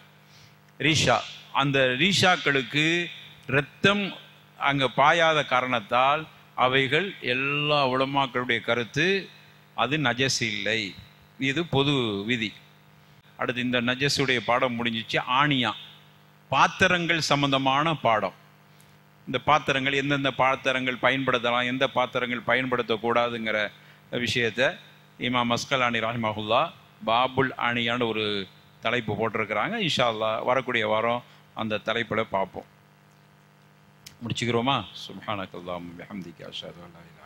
ரீஷா, அந்த ரீஷாக்களுக்கு இரத்தம் அங்கே பாயாத காரணத்தால் அவைகள் எல்லா உலமாக்களுடைய கருத்து அது நஜஸ் இல்லை. இது பொது விதி. அடுத்து இந்த நஜஸுடைய பாடம் முடிஞ்சிச்சு. ஆணியா, பாத்திரங்கள் சம்பந்தமான பாடம். இந்த பாத்திரங்கள், எந்தெந்த பாத்திரங்கள் பயன்படுத்தலாம், எந்த பாத்திரங்கள் பயன்படுத்தக்கூடாதுங்கிற விஷயத்தை இமாம் அஸ்கலானி ரஹிமஹுல்லா பாபுல் ஆணியான்னு ஒரு தலைப்பு போட்டிருக்கிறாங்க. இன்ஷா அல்லாஹ் வரக்கூடிய வாரம் அந்த தலைப்பில் பார்ப்போம். முடிச்சுக்கிறோமா? சுப்ஹானக்கல்லாஹும்ம வபிஹம்திக அஷ்ஹது அல்லா இலாஹா